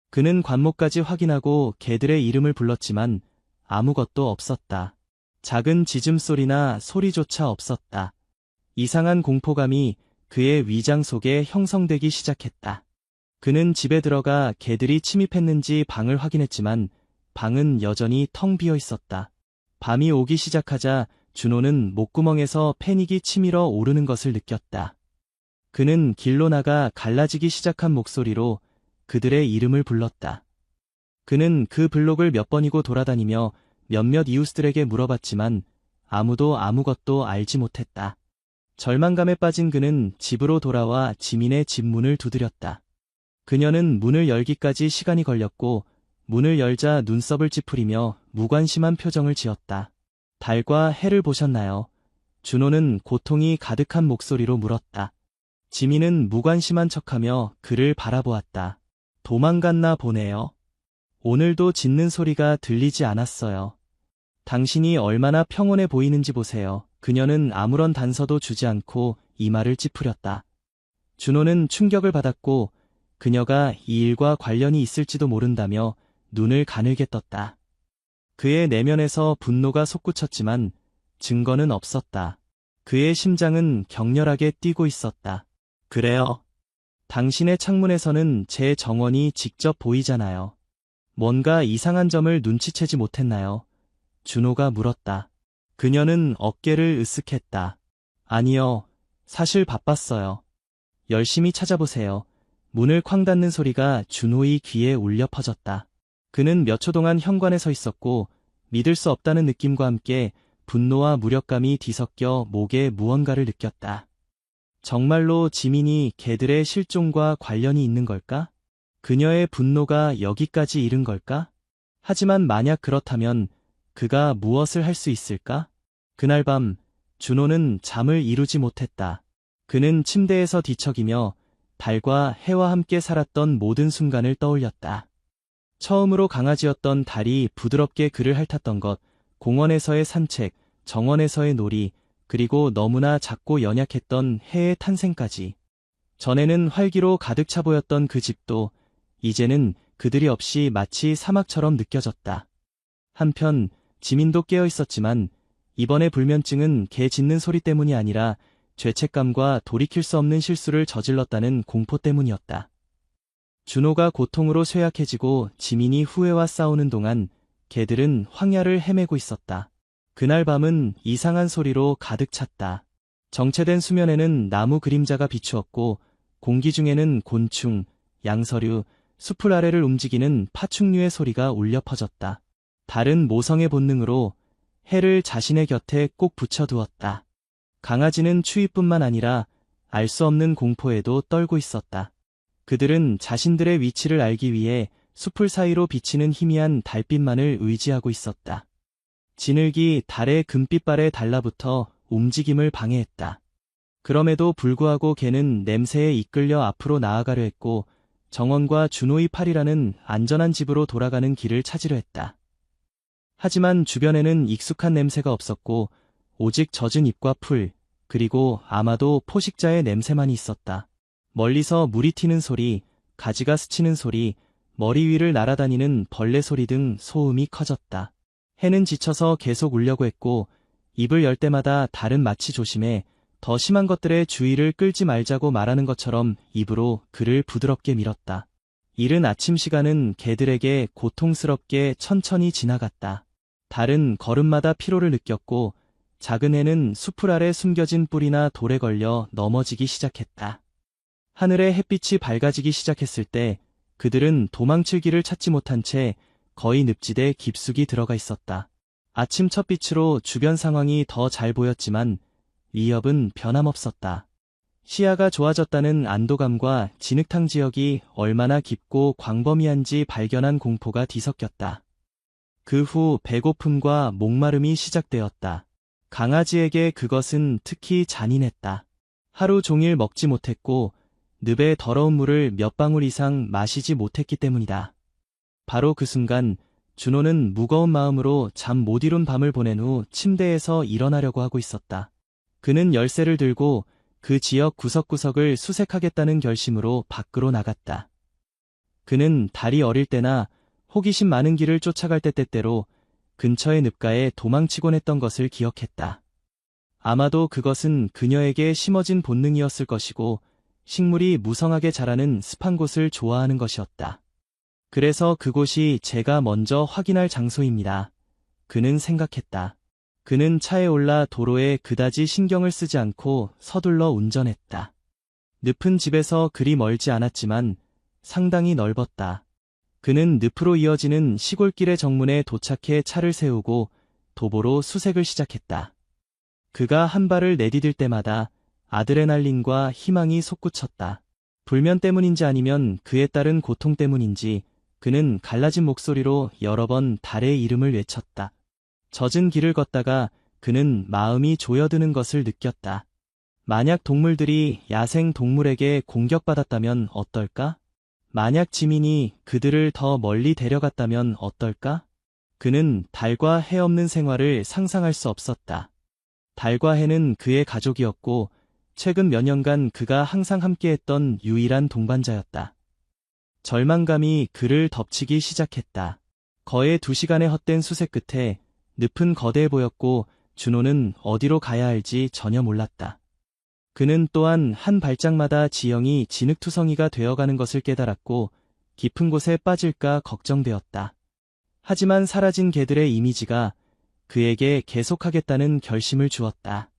그는 관목까지 확인하고 개들의 이름을 불렀지만 아무것도 없었다. 작은 짖음소리나 소리조차 없었다. 이상한 공포감이 그의 위장 속에 형성되기 시작했다. 그는 집에 들어가 개들이 침입했는지 방을 확인했지만 방은 여전히 텅 비어 있었다. 밤이 오기 시작하자 준호는 목구멍에서 패닉이 치밀어 오르는 것을 느꼈다. 그는 길로 나가 갈라지기 시작한 목소리로 그들의 이름을 불렀다. 그는 그 블록을 몇 번이고 돌아다니며 몇몇 이웃들에게 물어봤지만 아무도 아무것도 알지 못했다. 절망감에 빠진 그는 집으로 돌아와 지민의 집 문을 두드렸다. 그녀는 문을 열기까지 시간이 걸렸고 문을 열자 눈썹을 찌푸리며 무관심한 표정을 지었다. 달과 해를 보셨나요? 준호는 고통이 가득한 목소리로 물었다. 지민은 무관심한 척하며 그를 바라보았다. 도망갔나 보네요. 오늘도 짖는 소리가 들리지 않았어요. 당신이 얼마나 평온해 보이는지 보세요. 그녀는 아무런 단서도 주지 않고 이마를 찌푸렸다. 준호는 충격을 받았고 그녀가 이 일과 관련이 있을지도 모른다며 눈을 가늘게 떴다. 그의 내면에서 분노가 솟구쳤지만 증거는 없었다. 그의 심장은 격렬하게 뛰고 있었다. 그래요. 당신의 창문에서는 제 정원이 직접 보이잖아요. 뭔가 이상한 점을 눈치채지 못했나요? 준호가 물었다. 그녀는 어깨를 으쓱했다. 아니요. 사실 바빴어요. 열심히 찾아보세요. 문을 쾅 닫는 소리가 준호의 귀에 울려 퍼졌다. 그는 몇 초 동안 현관에 서 있었고 믿을 수 없다는 느낌과 함께 분노와 무력감이 뒤섞여 목에 무언가를 느꼈다. 정말로 지민이 개들의 실종과 관련이 있는 걸까? 그녀의 분노가 여기까지 이른 걸까? 하지만 만약 그렇다면 그가 무엇을 할 수 있을까? 그날 밤 준호는 잠을 이루지 못했다. 그는 침대에서 뒤척이며 달과 해와 함께 살았던 모든 순간을 떠올렸다. 처음으로 강아지였던 달이 부드럽게 그를 핥았던 것, 공원에서의 산책, 정원에서의 놀이, 그리고 너무나 작고 연약했던 해의 탄생까지. 전에는 활기로 가득 차 보였던 그 집도 이제는 그들이 없이 마치 사막처럼 느껴졌다. 한편 지민도 깨어 있었지만 이번의 불면증은 개 짖는 소리 때문이 아니라 죄책감과 돌이킬 수 없는 실수를 저질렀다는 공포 때문이었다. 준호가 고통으로 쇠약해지고 지민이 후회와 싸우는 동안 개들은 황야를 헤매고 있었다. 그날 밤은 이상한 소리로 가득 찼다. 정체된 수면에는 나무 그림자가 비추었고 공기 중에는 곤충, 양서류, 숲풀 아래를 움직이는 파충류의 소리가 울려 퍼졌다. 달은 모성의 본능으로 해를 자신의 곁에 꼭 붙여두었다. 강아지는 추위뿐만 아니라 알 수 없는 공포에도 떨고 있었다. 그들은 자신들의 위치를 알기 위해 숲풀 사이로 비치는 희미한 달빛만을 의지하고 있었다. 진흙이 달의 금빛발에 달라붙어 움직임을 방해했다. 그럼에도 불구하고 개는 냄새에 이끌려 앞으로 나아가려 했고 정원과 준호의 팔이라는 안전한 집으로 돌아가는 길을 찾으려 했다. 하지만 주변에는 익숙한 냄새가 없었고 오직 젖은 잎과 풀, 그리고 아마도 포식자의 냄새만이 있었다. 멀리서 물이 튀는 소리, 가지가 스치는 소리, 머리 위를 날아다니는 벌레 소리 등 소음이 커졌다. 해는 지쳐서 계속 울려고 했고 입을 열 때마다 달은 마치 조심해 더 심한 것들의 주의를 끌지 말자고 말하는 것처럼 입으로 그를 부드럽게 밀었다. 이른 아침 시간은 개들에게 고통스럽게 천천히 지나갔다. 달은 걸음마다 피로를 느꼈고 작은 해는 숲풀 아래 숨겨진 뿔이나 돌에 걸려 넘어지기 시작했다. 하늘에 햇빛이 밝아지기 시작했을 때 그들은 도망칠 길을 찾지 못한 채 거의 늪지대 깊숙이 들어가 있었다. 아침 첫 빛으로 주변 상황이 더 잘 보였지만 위협은 변함없었다. 시야가 좋아졌다는 안도감과 진흙탕 지역이 얼마나 깊고 광범위한지 발견한 공포가 뒤섞였다. 그 후 배고픔과 목마름이 시작되었다. 강아지에게 그것은 특히 잔인했다. 하루 종일 먹지 못했고 늪의 더러운 물을 몇 방울 이상 마시지 못했기 때문이다. 바로 그 순간 준호는 무거운 마음으로 잠 못 이룬 밤을 보낸 후 침대에서 일어나려고 하고 있었다. 그는 열쇠를 들고 그 지역 구석구석을 수색하겠다는 결심으로 밖으로 나갔다. 그는 달이 어릴 때나 호기심 많은 길을 쫓아갈 때 때때로 근처의 늪가에 도망치곤 했던 것을 기억했다. 아마도 그것은 그녀에게 심어진 본능이었을 것이고 식물이 무성하게 자라는 습한 곳을 좋아하는 것이었다. 그래서 그곳이 제가 먼저 확인할 장소입니다. 그는 생각했다. 그는 차에 올라 도로에 그다지 신경을 쓰지 않고 서둘러 운전했다. 늪은 집에서 그리 멀지 않았지만 상당히 넓었다. 그는 늪으로 이어지는 시골길의 정문에 도착해 차를 세우고 도보로 수색을 시작했다. 그가 한 발을 내디딜 때마다 아드레날린과 희망이 솟구쳤다. 불면 때문인지 아니면 그에 따른 고통 때문인지 그는 갈라진 목소리로 여러 번 달의 이름을 외쳤다. 젖은 길을 걷다가 그는 마음이 조여드는 것을 느꼈다. 만약 동물들이 야생 동물에게 공격받았다면 어떨까? 만약 지민이 그들을 더 멀리 데려갔다면 어떨까? 그는 달과 해 없는 생활을 상상할 수 없었다. 달과 해는 그의 가족이었고 최근 몇 년간 그가 항상 함께했던 유일한 동반자였다. 절망감이 그를 덮치기 시작했다. 거의 2시간의 헛된 수색 끝에 늪은 거대해 보였고 준호는 어디로 가야 할지 전혀 몰랐다. 그는 또한 한 발짝마다 지형이 진흙투성이가 되어가는 것을 깨달았고 깊은 곳에 빠질까 걱정되었다. 하지만 사라진 개들의 이미지가 그에게 계속하겠다는 결심을 주었다.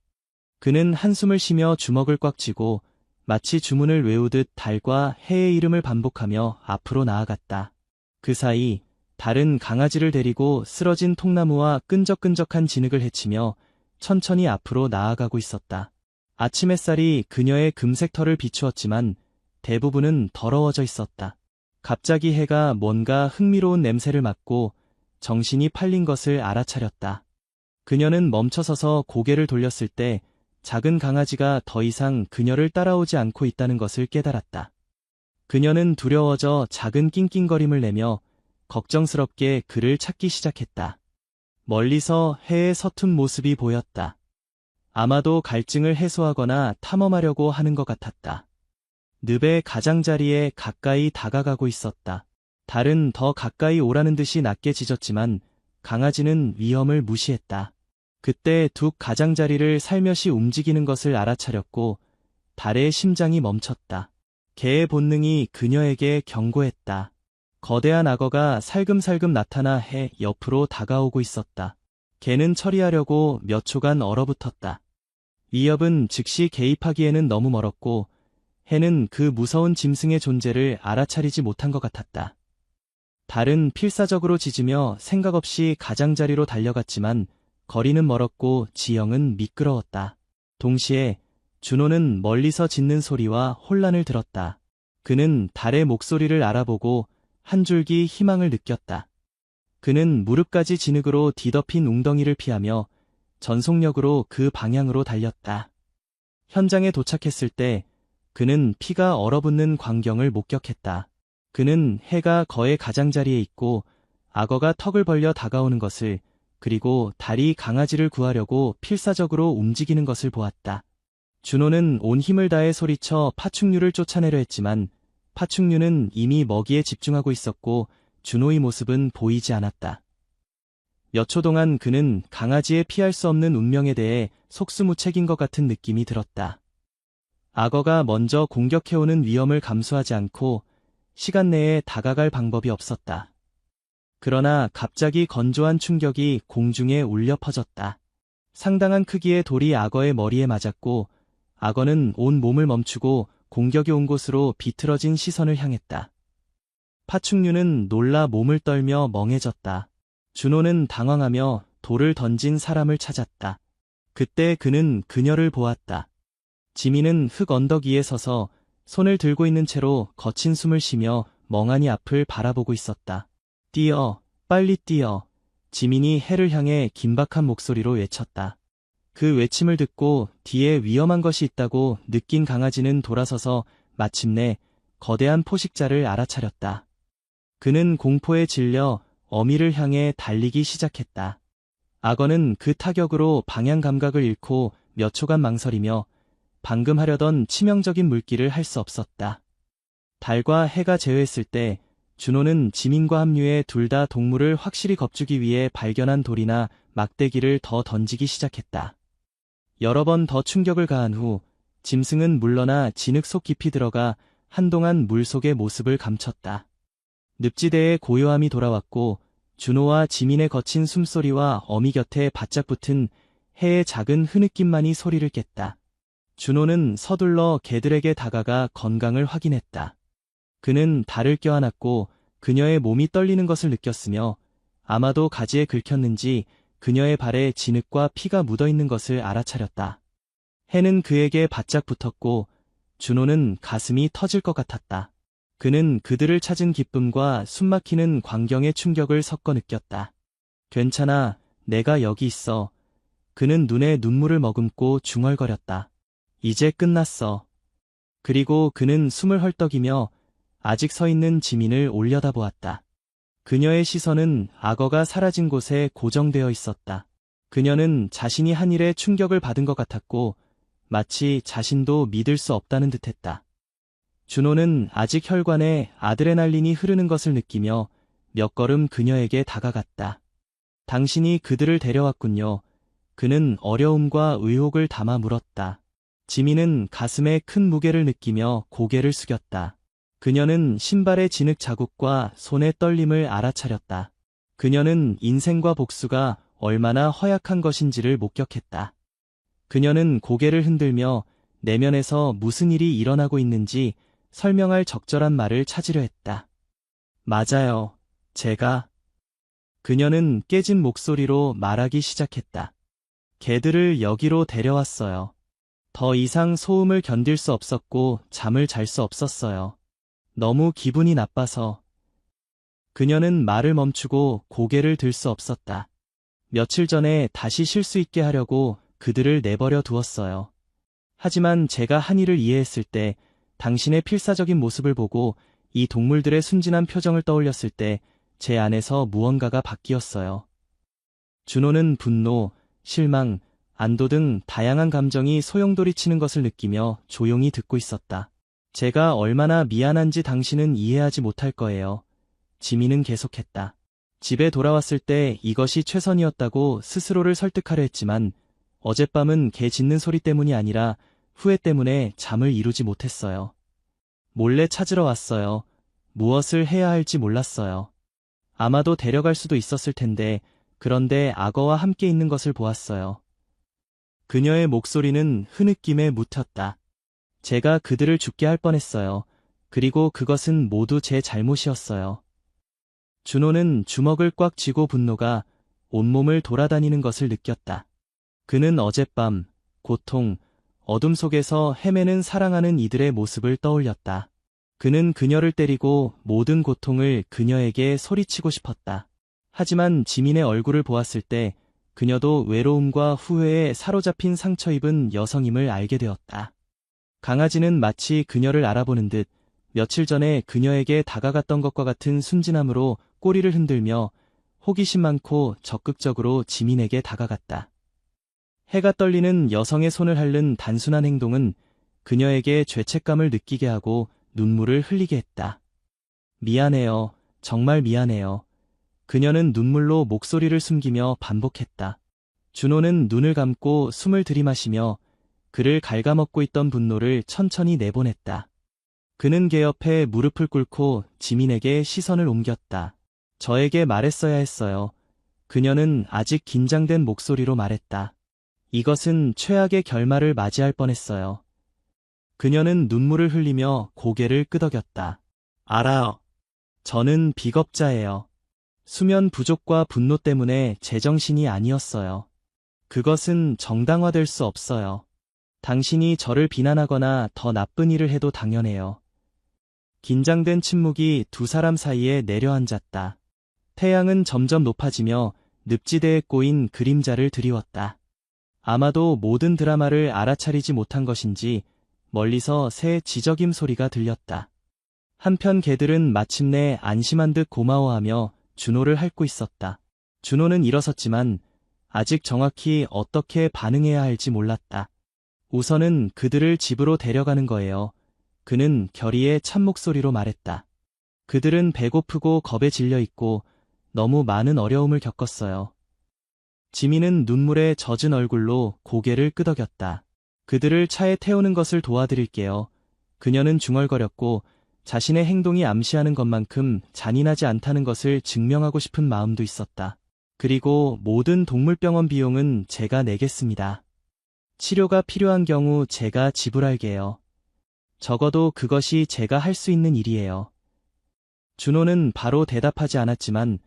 그는 한숨을 쉬며 주먹을 꽉 쥐고 마치 주문을 외우듯 달과 해의 이름을 반복하며 앞으로 나아갔다. 그 사이 달은 강아지를 데리고 쓰러진 통나무와 끈적끈적한 진흙을 헤치며 천천히 앞으로 나아가고 있었다. 아침 햇살이 그녀의 금색 털을 비추었지만 대부분은 더러워져 있었다. 갑자기 해가 뭔가 흥미로운 냄새를 맡고 정신이 팔린 것을 알아차렸다. 그녀는 멈춰서서 고개를 돌렸을 때 작은 강아지가 더 이상 그녀를 따라오지 않고 있다는 것을 깨달았다. 그녀는 두려워져 작은 낑낑거림을 내며 걱정스럽게 그를 찾기 시작했다. 멀리서 해의 서툰 모습이 보였다. 아마도 갈증을 해소하거나 탐험하려고 하는 것 같았다. 늪의 가장자리에 가까이 다가가고 있었다. 달은 더 가까이 오라는 듯이 낮게 짖었지만 강아지는 위험을 무시했다. 그때 두 가장자리를 살며시 움직이는 것을 알아차렸고 달의 심장이 멈췄다. 개의 본능이 그녀에게 경고했다. 거대한 악어가 살금살금 나타나 해 옆으로 다가오고 있었다. 개는 처리하려고 몇 초간 얼어붙었다. 위협은 즉시 개입하기에는 너무 멀었고 해는 그 무서운 짐승의 존재를 알아차리지 못한 것 같았다. 달은 필사적으로 짖으며 생각 없이 가장자리로 달려갔지만 거리는 멀었고 지형은 미끄러웠다. 동시에 준호는 멀리서 짖는 소리와 혼란을 들었다. 그는 달의 목소리를 알아보고 한 줄기 희망을 느꼈다. 그는 무릎까지 진흙으로 뒤덮인 웅덩이를 피하며 전속력으로 그 방향으로 달렸다. 현장에 도착했을 때 그는 피가 얼어붙는 광경을 목격했다. 그는 해가 거의 가장자리에 있고 악어가 턱을 벌려 다가오는 것을 그리고 달이 강아지를 구하려고 필사적으로 움직이는 것을 보았다. 준호는 온 힘을 다해 소리쳐 파충류를 쫓아내려 했지만 파충류는 이미 먹이에 집중하고 있었고 준호의 모습은 보이지 않았다. 몇 초 동안 그는 강아지의 피할 수 없는 운명에 대해 속수무책인 것 같은 느낌이 들었다. 악어가 먼저 공격해오는 위험을 감수하지 않고 시간 내에 다가갈 방법이 없었다. 그러나 갑자기 건조한 충격이 공중에 울려 퍼졌다. 상당한 크기의 돌이 악어의 머리에 맞았고 악어는 온 몸을 멈추고 공격이 온 곳으로 비틀어진 시선을 향했다. 파충류는 놀라 몸을 떨며 멍해졌다. 준호는 당황하며 돌을 던진 사람을 찾았다. 그때 그는 그녀를 보았다. 지민은 흙 언덕 위에 서서 손을 들고 있는 채로 거친 숨을 쉬며 멍하니 앞을 바라보고 있었다. 뛰어, 빨리 뛰어. 지민이 해를 향해 긴박한 목소리로 외쳤다. 그 외침을 듣고 뒤에 위험한 것이 있다고 느낀 강아지는 돌아서서 마침내 거대한 포식자를 알아차렸다. 그는 공포에 질려 어미를 향해 달리기 시작했다. 악어는 그 타격으로 방향 감각을 잃고 몇 초간 망설이며 방금 하려던 치명적인 물기를 할 수 없었다. 달과 해가 제외했을 때 준호는 지민과 합류해 둘 다 동물을 확실히 겁주기 위해 발견한 돌이나 막대기를 더 던지기 시작했다. 여러 번 더 충격을 가한 후 짐승은 물러나 진흙 속 깊이 들어가 한동안 물속의 모습을 감췄다. 늪지대의 고요함이 돌아왔고 준호와 지민의 거친 숨소리와 어미 곁에 바짝 붙은 해의 작은 흐느낌만이 소리를 깼다. 준호는 서둘러 개들에게 다가가 건강을 확인했다. 그는 달을 껴안았고 그녀의 몸이 떨리는 것을 느꼈으며 아마도 가지에 긁혔는지 그녀의 발에 진흙과 피가 묻어있는 것을 알아차렸다. 해는 그에게 바짝 붙었고 준호는 가슴이 터질 것 같았다. 그는 그들을 찾은 기쁨과 숨막히는 광경의 충격을 섞어 느꼈다. 괜찮아, 내가 여기 있어. 그는 눈에 눈물을 머금고 중얼거렸다. 이제 끝났어. 그리고 그는 숨을 헐떡이며 아직 서 있는 지민을 올려다보았다. 그녀의 시선은 악어가 사라진 곳에 고정되어 있었다. 그녀는 자신이 한 일에 충격을 받은 것 같았고 마치 자신도 믿을 수 없다는 듯했다. 준호는 아직 혈관에 아드레날린이 흐르는 것을 느끼며 몇 걸음 그녀에게 다가갔다. 당신이 그들을 데려왔군요. 그는 어려움과 의혹을 담아 물었다. 지민은 가슴에 큰 무게를 느끼며 고개를 숙였다. 그녀는 신발의 진흙 자국과 손의 떨림을 알아차렸다. 그녀는 인생과 복수가 얼마나 허약한 것인지를 목격했다. 그녀는 고개를 흔들며 내면에서 무슨 일이 일어나고 있는지 설명할 적절한 말을 찾으려 했다. 맞아요. 제가. 그녀는 깨진 목소리로 말하기 시작했다. 개들을 여기로 데려왔어요. 더 이상 소음을 견딜 수 없었고 잠을 잘 수 없었어요. 너무 기분이 나빠서. 그녀는 말을 멈추고 고개를 들 수 없었다. 며칠 전에 다시 쉴 수 있게 하려고 그들을 내버려 두었어요. 하지만 제가 한 일을 이해했을 때, 당신의 필사적인 모습을 보고 이 동물들의 순진한 표정을 떠올렸을 때 제 안에서 무언가가 바뀌었어요. 준호는 분노, 실망, 안도 등 다양한 감정이 소용돌이치는 것을 느끼며 조용히 듣고 있었다. 제가 얼마나 미안한지 당신은 이해하지 못할 거예요. 지민은 계속했다. 집에 돌아왔을 때 이것이 최선이었다고 스스로를 설득하려 했지만 어젯밤은 개 짖는 소리 때문이 아니라 후회 때문에 잠을 이루지 못했어요. 몰래 찾으러 왔어요. 무엇을 해야 할지 몰랐어요. 아마도 데려갈 수도 있었을 텐데 그런데 악어와 함께 있는 것을 보았어요. 그녀의 목소리는 흐느낌에 묻혔다. 제가 그들을 죽게 할 뻔했어요. 그리고 그것은 모두 제 잘못이었어요. 준호는 주먹을 꽉 쥐고 분노가 온몸을 돌아다니는 것을 느꼈다. 그는 어젯밤, 고통, 어둠 속에서 헤매는 사랑하는 이들의 모습을 떠올렸다. 그는 그녀를 때리고 모든 고통을 그녀에게 소리치고 싶었다. 하지만 지민의 얼굴을 보았을 때 그녀도 외로움과 후회에 사로잡힌 상처 입은 여성임을 알게 되었다. 강아지는 마치 그녀를 알아보는 듯 며칠 전에 그녀에게 다가갔던 것과 같은 순진함으로 꼬리를 흔들며 호기심 많고 적극적으로 지민에게 다가갔다. 해가 떨리는 여성의 손을 핥는 단순한 행동은 그녀에게 죄책감을 느끼게 하고 눈물을 흘리게 했다. 미안해요. 정말 미안해요. 그녀는 눈물로 목소리를 숨기며 반복했다. 준호는 눈을 감고 숨을 들이마시며 그를 갉아먹고 있던 분노를 천천히 내보냈다. 그는 개 옆에 무릎을 꿇고 지민에게 시선을 옮겼다. 저에게 말했어야 했어요. 그녀는 아직 긴장된 목소리로 말했다. 이것은 최악의 결말을 맞이할 뻔했어요. 그녀는 눈물을 흘리며 고개를 끄덕였다. 알아요. 저는 비겁자예요. 수면 부족과 분노 때문에 제정신이 아니었어요. 그것은 정당화될 수 없어요. 당신이 저를 비난하거나 더 나쁜 일을 해도 당연해요. 긴장된 침묵이 두 사람 사이에 내려앉았다. 태양은 점점 높아지며 늪지대에 꼬인 그림자를 드리웠다. 아마도 모든 드라마를 알아차리지 못한 것인지 멀리서 새 지저귐 소리가 들렸다. 한편 개들은 마침내 안심한 듯 고마워하며 준호를 핥고 있었다. 준호는 일어섰지만 아직 정확히 어떻게 반응해야 할지 몰랐다. 우선은 그들을 집으로 데려가는 거예요. 그는 결의의 찬 목소리로 말했다. 그들은 배고프고 겁에 질려 있고 너무 많은 어려움을 겪었어요. 지민은 눈물에 젖은 얼굴로 고개를 끄덕였다. 그들을 차에 태우는 것을 도와드릴게요. 그녀는 중얼거렸고 자신의 행동이 암시하는 것만큼 잔인하지 않다는 것을 증명하고 싶은 마음도 있었다. 그리고 모든 동물병원 비용은 제가 내겠습니다. 치료가 필요한 경우 제가 지불할게요. 적어도 그것이 제가 할 수 있는 일이에요. 준호는 바로 대답하지 않았지만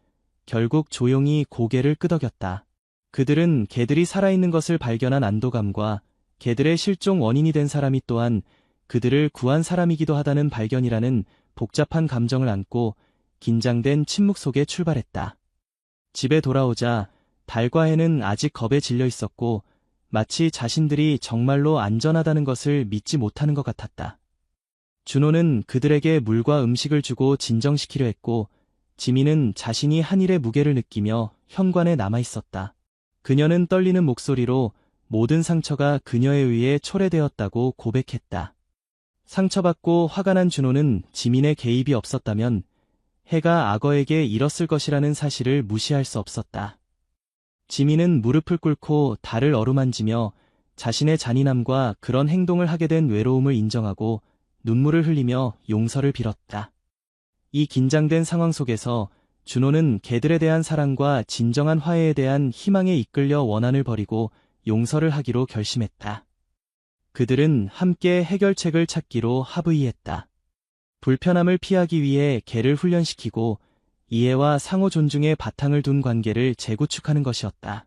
결국 조용히 고개를 끄덕였다. 그들은 개들이 살아있는 것을 발견한 안도감과 개들의 실종 원인이 된 사람이 또한 그들을 구한 사람이기도 하다는 발견이라는 복잡한 감정을 안고 긴장된 침묵 속에 출발했다. 집에 돌아오자 달과 해는 아직 겁에 질려 있었고 마치 자신들이 정말로 안전하다는 것을 믿지 못하는 것 같았다. 준호는 그들에게 물과 음식을 주고 진정시키려 했고 지민은 자신이 한 일의 무게를 느끼며 현관에 남아 있었다. 그녀는 떨리는 목소리로 모든 상처가 그녀에 의해 초래되었다고 고백했다. 상처받고 화가 난 준호는 지민의 개입이 없었다면 해가 악어에게 잃었을 것이라는 사실을 무시할 수 없었다. 지민은 무릎을 꿇고 달을 어루만지며 자신의 잔인함과 그런 행동을 하게 된 외로움을 인정하고 눈물을 흘리며 용서를 빌었다. 이 긴장된 상황 속에서 준호는 개들에 대한 사랑과 진정한 화해에 대한 희망에 이끌려 원한을 버리고 용서를 하기로 결심했다. 그들은 함께 해결책을 찾기로 합의했다. 불편함을 피하기 위해 개를 훈련시키고 이해와 상호 존중의 바탕을 둔 관계를 재구축하는 것이었다.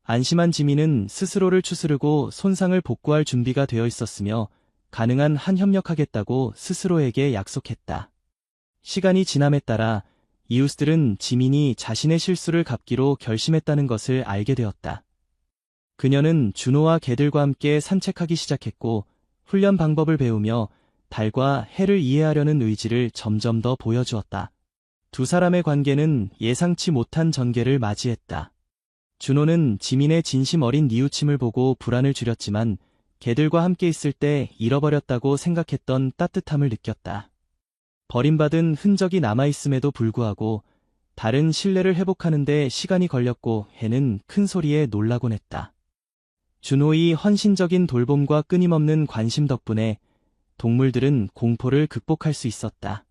안심한 지민은 스스로를 추스르고 손상을 복구할 준비가 되어 있었으며 가능한 한 협력하겠다고 스스로에게 약속했다. 시간이 지남에 따라 이웃들은 지민이 자신의 실수를 갚기로 결심했다는 것을 알게 되었다. 그녀는 준호와 개들과 함께 산책하기 시작했고 훈련 방법을 배우며 달과 해를 이해하려는 의지를 점점 더 보여주었다. 두 사람의 관계는 예상치 못한 전개를 맞이했다. 준호는 지민의 진심 어린 뉘우침을 보고 불안을 줄였지만 개들과 함께 있을 때 잃어버렸다고 생각했던 따뜻함을 느꼈다. 버림받은 흔적이 남아있음에도 불구하고 달은 신뢰를 회복하는 데 시간이 걸렸고 해는 큰 소리에 놀라곤 했다. 준호의 헌신적인 돌봄과 끊임없는 관심 덕분에 동물들은 공포를 극복할 수 있었다.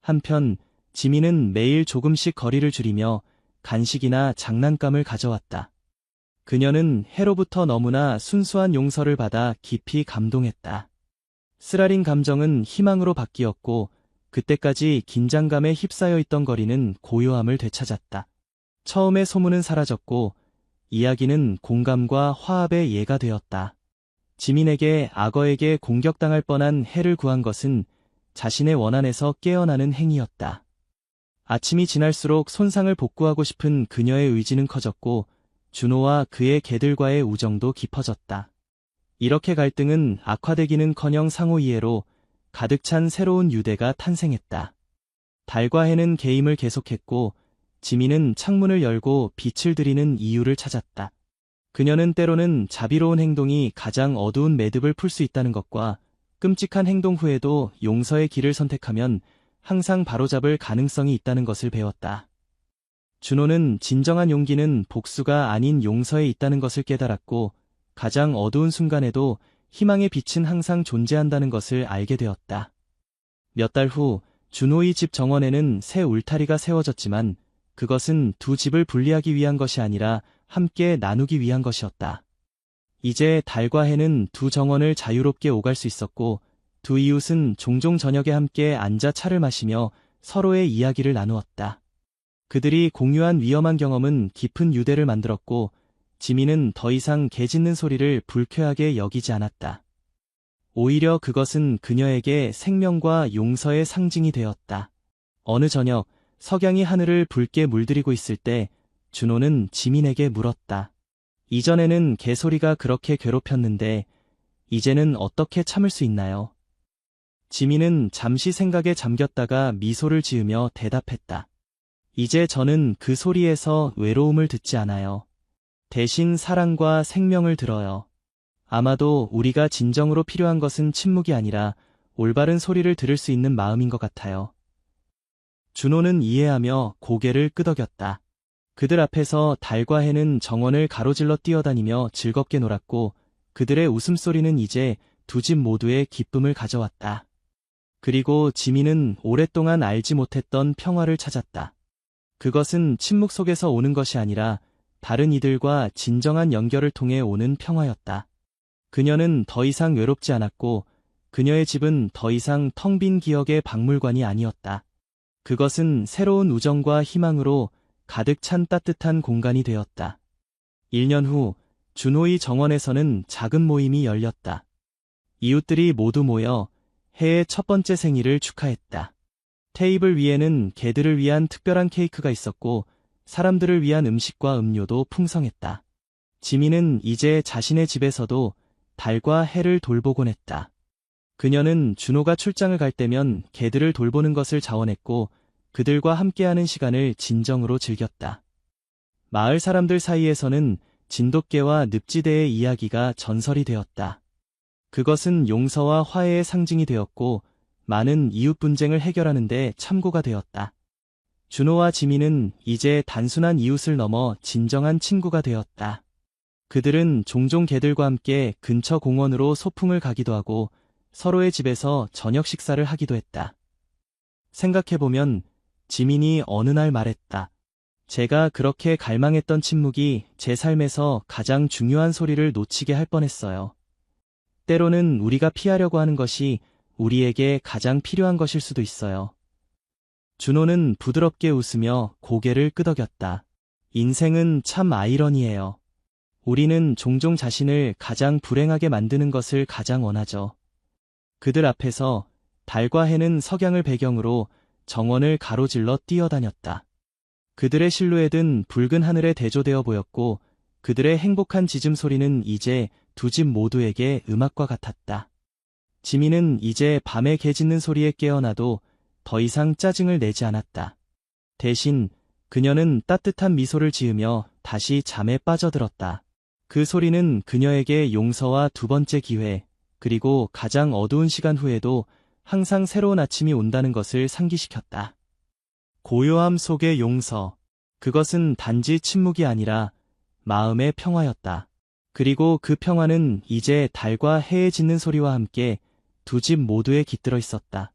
한편 지민은 매일 조금씩 거리를 줄이며 간식이나 장난감을 가져왔다. 그녀는 해로부터 너무나 순수한 용서를 받아 깊이 감동했다. 쓰라린 감정은 희망으로 바뀌었고 그때까지 긴장감에 휩싸여 있던 거리는 고요함을 되찾았다. 처음의 소문은 사라졌고 이야기는 공감과 화합의 예가 되었다. 지민에게 악어에게 공격당할 뻔한 해를 구한 것은 자신의 원한에서 깨어나는 행위였다. 아침이 지날수록 손상을 복구하고 싶은 그녀의 의지는 커졌고 준호와 그의 개들과의 우정도 깊어졌다. 이렇게 갈등은 악화되기는커녕 상호 이해로 가득 찬 새로운 유대가 탄생했다. 달과 해는 게임을 계속했고 지민은 창문을 열고 빛을 들이는 이유를 찾았다. 그녀는 때로는 자비로운 행동이 가장 어두운 매듭을 풀 수 있다는 것과 끔찍한 행동 후에도 용서의 길을 선택하면 항상 바로잡을 가능성이 있다는 것을 배웠다. 준호는 진정한 용기는 복수가 아닌 용서에 있다는 것을 깨달았고 가장 어두운 순간에도 희망의 빛은 항상 존재한다는 것을 알게 되었다. 몇 달 후 준호의 집 정원에는 새 울타리가 세워졌지만 그것은 두 집을 분리하기 위한 것이 아니라 함께 나누기 위한 것이었다. 이제 달과 해는 두 정원을 자유롭게 오갈 수 있었고 두 이웃은 종종 저녁에 함께 앉아 차를 마시며 서로의 이야기를 나누었다. 그들이 공유한 위험한 경험은 깊은 유대를 만들었고 지민은 더 이상 개 짖는 소리를 불쾌하게 여기지 않았다. 오히려 그것은 그녀에게 생명과 용서의 상징이 되었다. 어느 저녁 석양이 하늘을 붉게 물들이고 있을 때 준호는 지민에게 물었다. 이전에는 개소리가 그렇게 괴롭혔는데 이제는 어떻게 참을 수 있나요? 지민은 잠시 생각에 잠겼다가 미소를 지으며 대답했다. 이제 저는 그 소리에서 외로움을 듣지 않아요. 대신 사랑과 생명을 들어요. 아마도 우리가 진정으로 필요한 것은 침묵이 아니라 올바른 소리를 들을 수 있는 마음인 것 같아요. 준호는 이해하며 고개를 끄덕였다. 그들 앞에서 달과 해는 정원을 가로질러 뛰어다니며 즐겁게 놀았고 그들의 웃음소리는 이제 두 집 모두의 기쁨을 가져왔다. 그리고 지민은 오랫동안 알지 못했던 평화를 찾았다. 그것은 침묵 속에서 오는 것이 아니라 다른 이들과 진정한 연결을 통해 오는 평화였다. 그녀는 더 이상 외롭지 않았고 그녀의 집은 더 이상 텅 빈 기억의 박물관이 아니었다. 그것은 새로운 우정과 희망으로 가득 찬 따뜻한 공간이 되었다. 1년 후 준호의 정원에서는 작은 모임이 열렸다. 이웃들이 모두 모여 해의 첫 번째 생일을 축하했다. 테이블 위에는 개들을 위한 특별한 케이크가 있었고 사람들을 위한 음식과 음료도 풍성했다. 지민은 이제 자신의 집에서도 달과 해를 돌보곤 했다. 그녀는 준호가 출장을 갈 때면 개들을 돌보는 것을 자원했고 그들과 함께하는 시간을 진정으로 즐겼다. 마을 사람들 사이에서는 진돗개와 늪지대의 이야기가 전설이 되었다. 그것은 용서와 화해의 상징이 되었고 많은 이웃 분쟁을 해결하는 데 참고가 되었다. 준호와 지민은 이제 단순한 이웃을 넘어 진정한 친구가 되었다. 그들은 종종 개들과 함께 근처 공원으로 소풍을 가기도 하고 서로의 집에서 저녁 식사를 하기도 했다. 생각해보면 지민이 어느 날 말했다. 제가 그렇게 갈망했던 침묵이 제 삶에서 가장 중요한 소리를 놓치게 할 뻔했어요. 때로는 우리가 피하려고 하는 것이 우리에게 가장 필요한 것일 수도 있어요. 준호는 부드럽게 웃으며 고개를 끄덕였다. 인생은 참 아이러니해요. 우리는 종종 자신을 가장 불행하게 만드는 것을 가장 원하죠. 그들 앞에서 달과 해는 석양을 배경으로 정원을 가로질러 뛰어다녔다. 그들의 실루엣은 붉은 하늘에 대조되어 보였고 그들의 행복한 짖음 소리는 이제 두 집 모두에게 음악과 같았다. 지민은 이제 밤에 개 짖는 소리에 깨어나도 더 이상 짜증을 내지 않았다. 대신 그녀는 따뜻한 미소를 지으며 다시 잠에 빠져들었다. 그 소리는 그녀에게 용서와 두 번째 기회, 그리고 가장 어두운 시간 후에도 항상 새로운 아침이 온다는 것을 상기시켰다. 고요함 속의 용서. 그것은 단지 침묵이 아니라 마음의 평화였다. 그리고 그 평화는 이제 달과 해의 짖는 소리와 함께 두 집 모두에 깃들어 있었다.